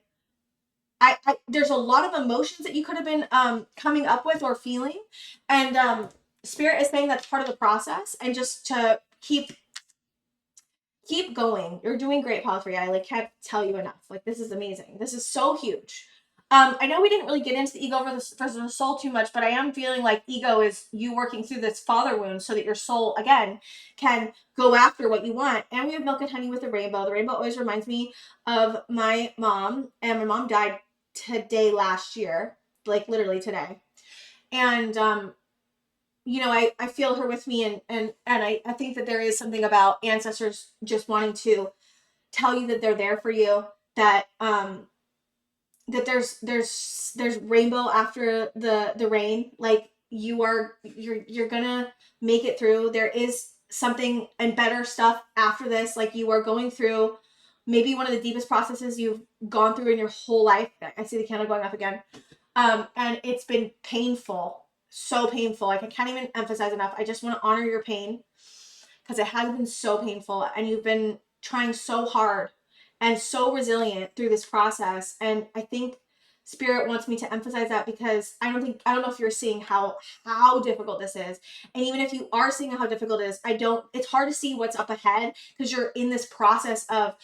There's a lot of emotions that you could have been coming up with or feeling, and Spirit is saying that's part of the process, and just to keep going. You're doing great, Paul 3. I can't tell you enough. Like, this is amazing. This is so huge. I know we didn't really get into the ego versus the soul too much, but I am feeling like ego is you working through this father wound so that your soul, again, can go after what you want. And we have milk and honey with the rainbow. The rainbow always reminds me of my mom, and my mom died last year, like literally today. And, I feel her with me, and I think that there is something about ancestors just wanting to tell you that they're there for you, that, that there's rainbow after the rain. Like, you're gonna make it through. There is something and better stuff after this. Like, you are going through maybe one of the deepest processes you've gone through in your whole life. I see the candle going up again. And it's been painful, so painful. Like, I can't even emphasize enough. I just want to honor your pain, because it has been so painful, and you've been trying so hard and so resilient through this process. And I think Spirit wants me to emphasize that, because I don't know if you're seeing how difficult this is. And even if you are seeing how difficult it is, it's hard to see what's up ahead, because you're in this process of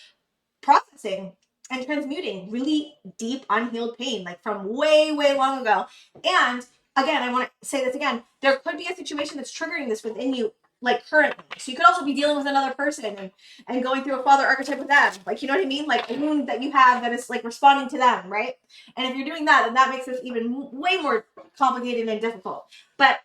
processing and transmuting really deep unhealed pain, like from way long ago. And again, I want to say this again, there could be a situation that's triggering this within you, like, currently. So you could also be dealing with another person and going through a father archetype with them, like, you know what I mean, like a wound that you have that is like responding to them, right? And if you're doing that, then that makes this even way more complicated and difficult. But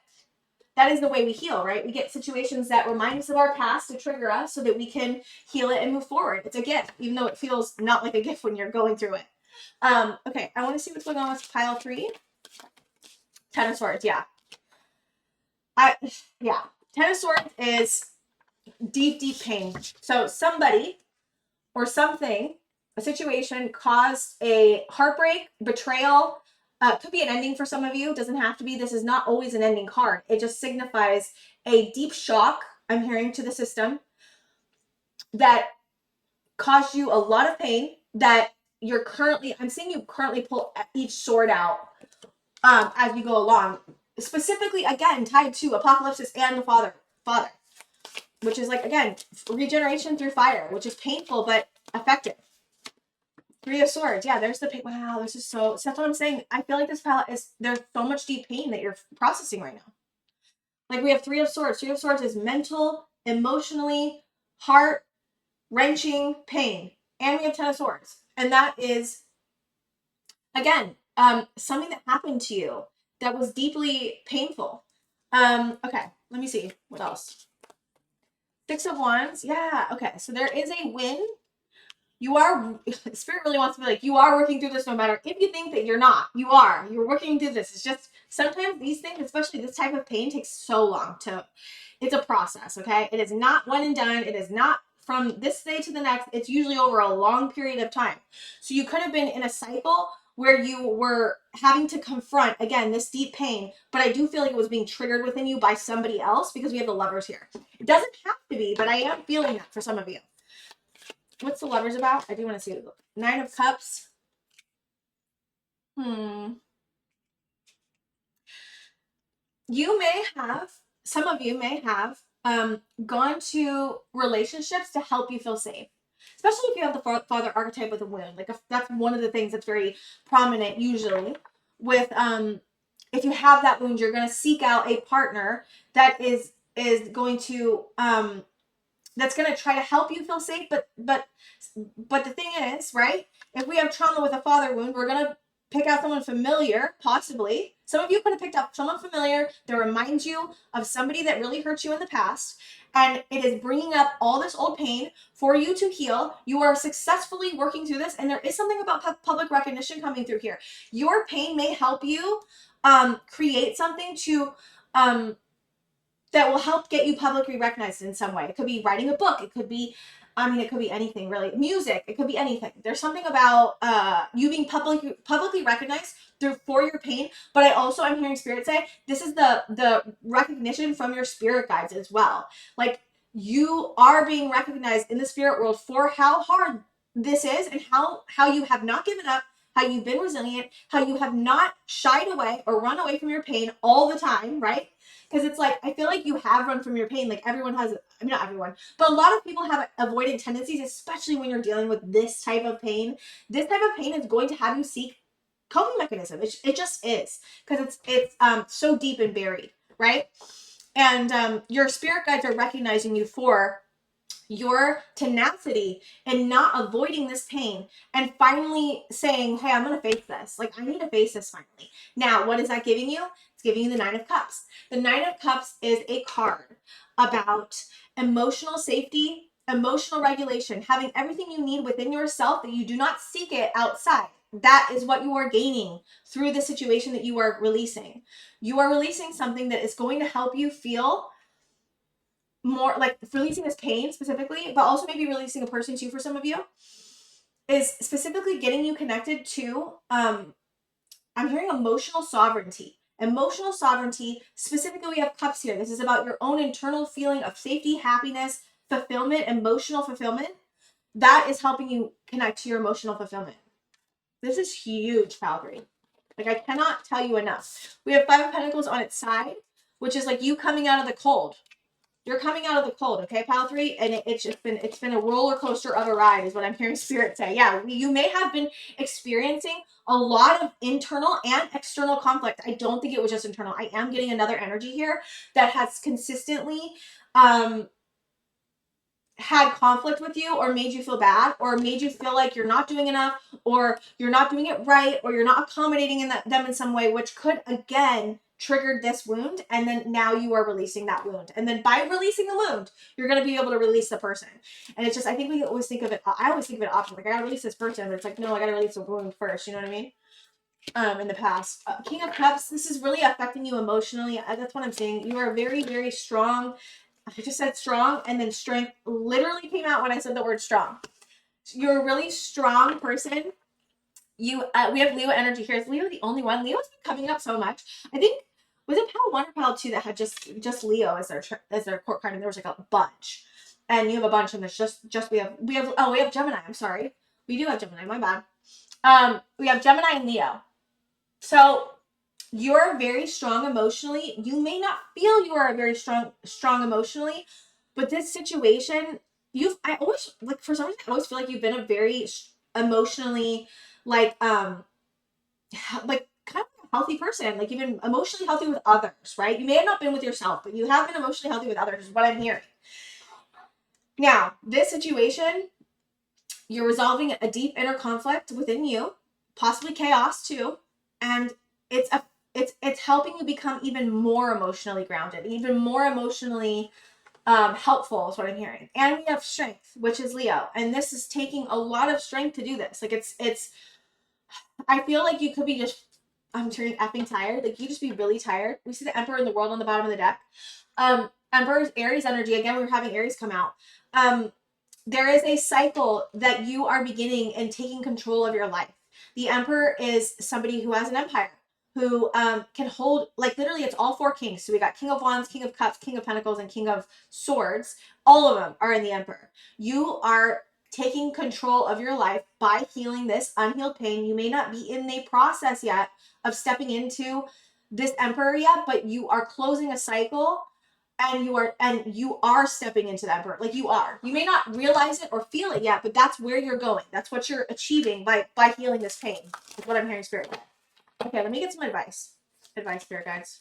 that is the way we heal, right? We get situations that remind us of our past to trigger us so that we can heal it and move forward. It's a gift, even though it feels not like a gift when you're going through it. Okay, I want to see what's going on with pile 3. 10 of Swords, yeah. Ten of Swords is deep pain. So somebody or something, a situation, caused a heartbreak, betrayal. Could be an ending for some of you. Doesn't have to be. This is not always an ending card. It just signifies a deep shock, I'm hearing, to the system that caused you a lot of pain, that you're currently, I'm seeing you currently pull each sword out as you go along. Specifically, again, tied to Apocalypse and the father, which is, like, again, regeneration through fire, which is painful but effective. 3 of Swords. Yeah, there's the pain. Wow, this is so, that's what I'm saying. I feel like this palette is, there's so much deep pain that you're processing right now. Like, we have 3 of Swords. 3 of Swords is mental, emotionally, heart-wrenching pain. And we have 10 of Swords. And that is, again, something that happened to you that was deeply painful. Okay, let me see. What else? 6 of Wands. Yeah, okay. So there is a win. You are, Spirit really wants to be like, you are working through this no matter if you think that you're not. You're working through this. It's just, sometimes these things, especially this type of pain, takes so long it's a process, okay? It is not one and done. It is not from this day to the next. It's usually over a long period of time. So you could have been in a cycle where you were having to confront, again, this deep pain, but I do feel like it was being triggered within you by somebody else, because we have the Lovers here. It doesn't have to be, but I am feeling that for some of you. What's the Lovers about? I do want to see it. 9 of Cups. Some of you may have gone to relationships to help you feel safe. Especially if you have the father archetype with a wound. Like, that's one of the things that's very prominent usually with, if you have that wound, you're going to seek out a partner that is going to, that's going to try to help you feel safe. But the thing is, right, if we have trauma with a father wound, we're going to pick out someone familiar, possibly. Some of you could have picked up someone familiar that reminds you of somebody that really hurt you in the past, and it is bringing up all this old pain for you to heal. You are successfully working through this, and there is something about public recognition coming through here. Your pain may help you create something to that will help get you publicly recognized in some way. It could be writing a book. It could be, it could be anything, really. Music. It could be anything. There's something about you being publicly recognized for your pain. But I'm hearing Spirit say, this is the recognition from your spirit guides as well. Like, you are being recognized in the spirit world for how hard this is, and how you have not given up, how you've been resilient, how you have not shied away or run away from your pain all the time, right? Because it's like, I feel like you have run from your pain. Like, everyone has, not everyone, but a lot of people have avoidant tendencies, especially when you're dealing with this type of pain. This type of pain is going to have you seek coping mechanism. It just is, because it's so deep and buried, right? And your spirit guides are recognizing you for your tenacity and not avoiding this pain, and finally saying, hey, I'm going to face this. Like, I need to face this finally. Now, what is that giving you? It's giving you the 9 of Cups. The 9 of Cups is a card about emotional safety, emotional regulation, having everything you need within yourself, that you do not seek it outside. that is what you are gaining through the situation that you are releasing. You are releasing something that is going to help you feel more, like releasing this pain specifically, but also maybe releasing a person too for some of you, is specifically getting you connected to, I'm hearing emotional sovereignty. Emotional sovereignty, specifically we have cups here. This is about your own internal feeling of safety, happiness, fulfillment, emotional fulfillment. That is helping you connect to your emotional fulfillment. This is huge, Calvary. Like, I cannot tell you enough. We have 5 of Pentacles on its side, which is like you coming out of the cold. You're coming out of the cold, okay, Pile 3? And it's been a roller coaster of a ride, is what I'm hearing Spirit say. Yeah, you may have been experiencing a lot of internal and external conflict. I don't think it was just internal. I am getting another energy here that has consistently had conflict with you, or made you feel bad, or made you feel like you're not doing enough, or you're not doing it right, or you're not accommodating them in some way, which could again triggered this wound, and then now you are releasing that wound. And then by releasing the wound, you're going to be able to release the person. And it's just, I think we always think of it, I always think of it option, like I gotta release this person, but it's like, no, I gotta release the wound first, you know what I mean? In the past. King of Cups, this is really affecting you emotionally. That's what I'm saying. You are very, very strong. I just said strong, and then strength literally came out when I said the word strong. You're a really strong person. We have Leo energy here. Is Leo the only one? Leo's been coming up so much. I think, was it Pile 1 or Pile 2 that had just Leo as their court card, and there was like a bunch. And you have a bunch, and there's just we have Gemini. I'm sorry. We do have Gemini, my bad. We have Gemini and Leo. So you're very strong emotionally. You may not feel you are very strong emotionally, but this situation, I always, like, for some reason, I always feel like you've been a very emotionally, like kind of a healthy person. Like, you've been emotionally healthy with others, right? You may have not been with yourself, but you have been emotionally healthy with others, is what I'm hearing. Now, this situation, you're resolving a deep inner conflict within you, possibly chaos too, and it's helping you become even more emotionally grounded, even more emotionally helpful, is what I'm hearing. And we have strength, which is Leo, and this is taking a lot of strength to do this. Like, it's I feel like you could be just, I'm turning effing tired. Like, you just be really tired. We see the Emperor in the World on the bottom of the deck. Emperor's Aries energy. Again, we were having Aries come out. There is a cycle that you are beginning and taking control of your life. The Emperor is somebody who has an empire, who can hold, like, literally it's all 4 kings. So we got King of Wands, King of Cups, King of Pentacles, and King of Swords. All of them are in the Emperor. You are taking control of your life by healing this unhealed pain. You may not be in the process yet of stepping into this Emperor yet, but you are closing a cycle, and you are stepping into the Emperor. Like, you are. You may not realize it or feel it yet, but that's where you're going. That's what you're achieving by healing this pain. Is what I'm hearing, Spirit guide. Okay, let me get some advice. Advice, Spirit guides.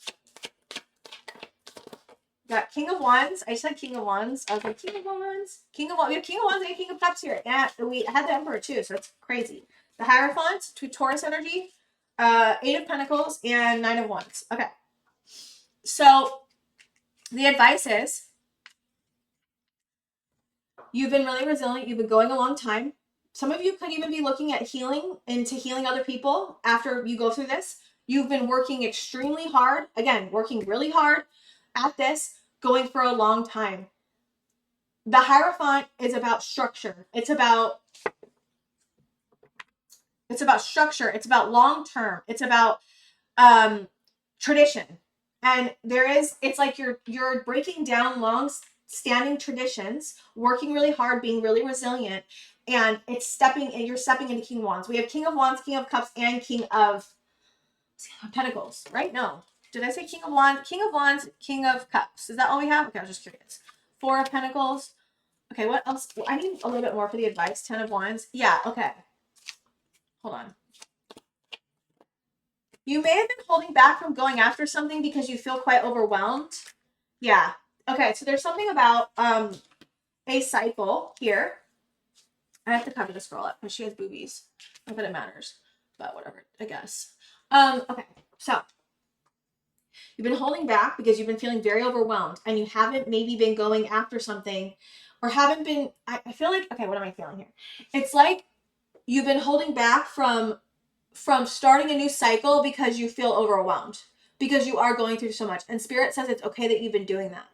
Got King of Wands. I said King of Wands. I was like, King of Wands. King of Wands. We have King of Wands and King of Cups here. Yeah, we had the Emperor too, so it's crazy. The Hierophant to Taurus energy. 8 of Pentacles and 9 of Wands. Okay. So the advice is, you've been really resilient. You've been going a long time. Some of you could even be looking at healing other people after you go through this. You've been working extremely hard. Again, working really hard at this, going for a long time. The Hierophant is about structure. It's about structure. It's about long term. It's about tradition. And it's like you're breaking down long standing traditions, working really hard, being really resilient, and you're stepping into King of Wands. We have King of Wands, King of Cups, and King of Pentacles, right? No. Did I say King of Wands? King of Wands, King of Cups. Is that all we have? Okay, I was just curious. 4 of Pentacles. Okay, what else? I need a little bit more for the advice. 10 of Wands. Yeah, okay. Hold on. You may have been holding back from going after something because you feel quite overwhelmed. Yeah. Okay, so there's something about a cycle here. I have to cover this girl up because she has boobies. Not that it matters, but whatever, I guess. Okay, so you've been holding back because you've been feeling very overwhelmed, and you haven't maybe been going after something, or haven't been, I feel like, okay, what am I feeling here? It's like you've been holding back from from starting a new cycle because you feel overwhelmed, because you are going through so much. And Spirit says it's okay that you've been doing that.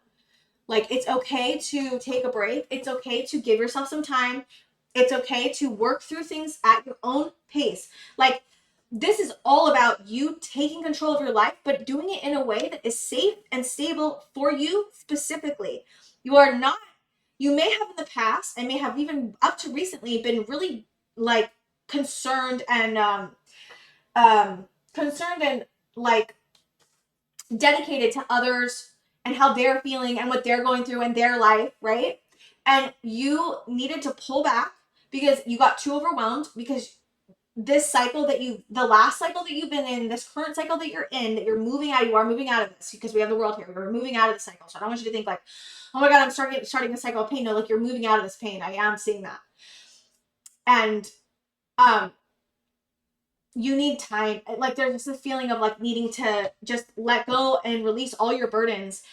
Like, it's okay to take a break. It's okay to give yourself some time. It's okay to work through things at your own pace. Like, this is all about you taking control of your life, but doing it in a way that is safe and stable for you specifically. You are not, you may have in the past, and may have even up to recently been really like concerned and like dedicated to others and how they're feeling and what they're going through in their life, right? And you needed to pull back because you got too overwhelmed, because this cycle that the last cycle that you've been in, this current cycle that you're in, that you're moving out, you are moving out of this, because we have the world here. We're moving out of the cycle. So I don't want you to think like, oh my God, I'm starting a cycle of pain. No, like, you're moving out of this pain. I am seeing that. And you need time. Like, there's just a feeling of like needing to just let go and release all your burdens.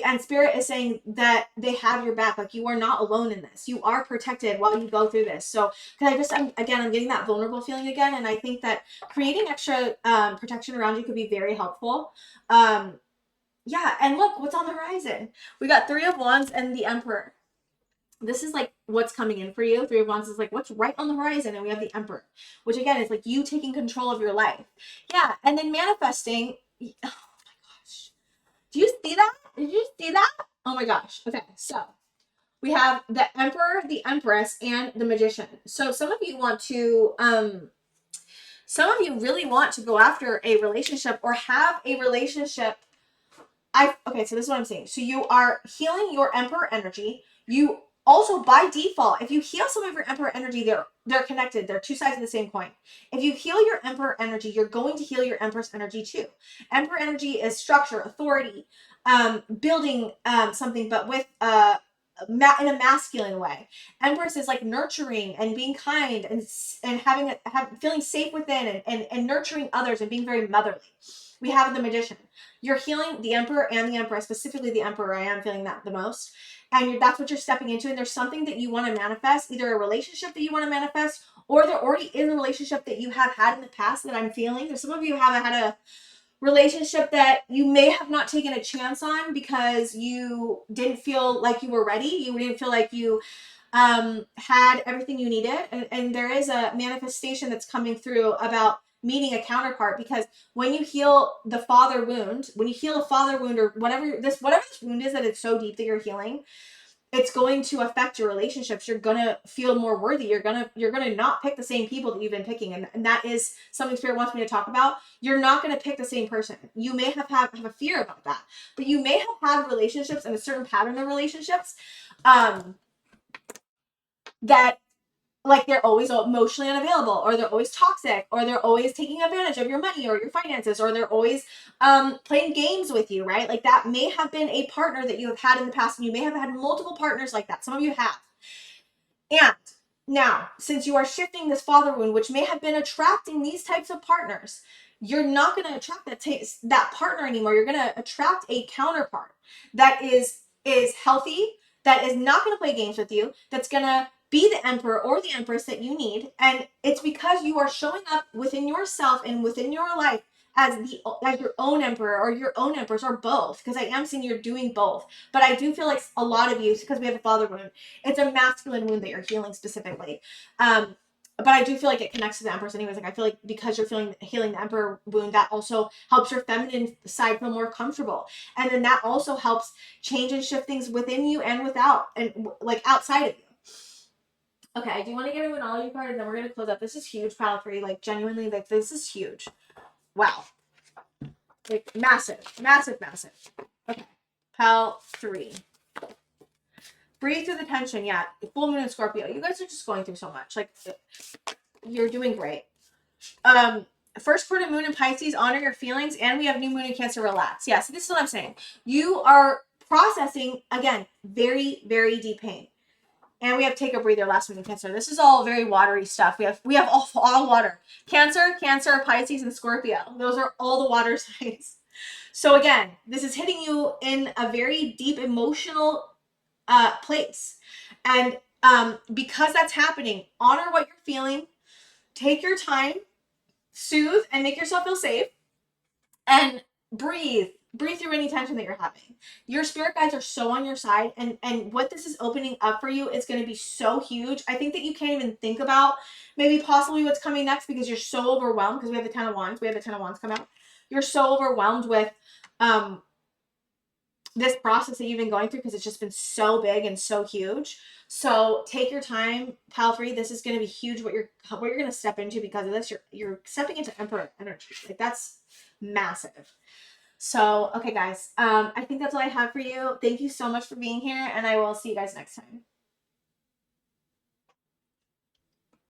And Spirit is saying that they have your back. Like, you are not alone in this. You are protected while you go through this. So, because I'm getting that vulnerable feeling again. And I think that creating extra protection around you could be very helpful. Yeah. And look, what's on the horizon? We got 3 of Wands and the Emperor. This is like what's coming in for you. 3 of Wands is like what's right on the horizon. And we have the Emperor, which again is like you taking control of your life. Yeah. And then manifesting. Oh my gosh. Do you see that? Did you see that? Oh my gosh. Okay. So we have the Emperor, the Empress, and the Magician. So some of you really want to go after a relationship or have a relationship. Okay, so this is what I'm saying. So you are healing your Emperor energy. You also, by default, if you heal some of your Emperor energy, they're connected. They're 2 sides of the same coin. If you heal your Emperor energy, you're going to heal your Empress energy too. Emperor energy is structure, authority, building something, but with in a masculine way. Empress is like nurturing and being kind and feeling safe within and nurturing others and being very motherly. We have the Magician. You're healing the Emperor and the Empress, specifically the Emperor. I am feeling that the most. And that's what you're stepping into. And there's something that you want to manifest, either a relationship that you want to manifest, or there already is a relationship that you have had in the past that I'm feeling. There's some of you have had a relationship that you may have not taken a chance on because you didn't feel like you were ready. You didn't feel like you had everything you needed. And there is a manifestation that's coming through about meeting a counterpart, because when you heal the father wound, or whatever this wound is that it's so deep that you're healing, it's going to affect your relationships. You're gonna feel more worthy. You're gonna not pick the same people that you've been picking, and that is something Spirit wants me to talk about. You're not gonna pick the same person. You may have a fear about that, but you may have had relationships and a certain pattern of relationships that, like, they're always emotionally unavailable, or they're always toxic, or they're always taking advantage of your money or your finances, or they're always playing games with you, right? Like, that may have been a partner that you have had in the past, and you may have had multiple partners like that. Some of you have. And now, since you are shifting this father wound, which may have been attracting these types of partners, you're not going to attract that partner anymore. You're going to attract a counterpart that is healthy, that is not going to play games with you, that's going to be the Emperor or the Empress that you need. And it's because you are showing up within yourself and within your life as your own Emperor or your own Empress, or both, because I am seeing you're doing both. But I do feel like a lot of you, because we have a father wound, it's a masculine wound that you're healing specifically. But I do feel like it connects to the Empress anyways. Like, I feel like because you're healing the Emperor wound, that also helps your feminine side feel more comfortable. And then that also helps change and shift things within you and without, and like outside of you. Okay, I do want to get a Monology card, and then we're going to close up. This is huge, pal 3. Like, genuinely, like, this is huge. Wow. Like, massive, massive, massive. Okay, pal 3. Breathe through the tension. Yeah, full moon in Scorpio. You guys are just going through so much. Like, you're doing great. First quarter moon in Pisces, honor your feelings, and we have new moon in Cancer, relax. Yeah, so this is what I'm saying. You are processing, again, very, very deep pain. And we have take a breather, last moon in Cancer. This is all very watery stuff. We have all water. Cancer, Pisces, and Scorpio. Those are all the water signs. So again, this is hitting you in a very deep emotional place. And because that's happening, honor what you're feeling. Take your time. soothe and make yourself feel safe, and breathe through any tension that you're having. Your spirit guides are so on your side, and what this is opening up for you is going to be so huge. I think that you can't even think about maybe possibly what's coming next because you're so overwhelmed, because we have the 10 of wands come out. You're so overwhelmed with this process that you've been going through because it's just been so big and so huge. So take your time, pal free. This is going to be huge what you're going to step into because of this. You're stepping into emperor energy. Like, that's massive. So, okay, guys, I think that's all I have for you. Thank you so much for being here, and I will see you guys next time.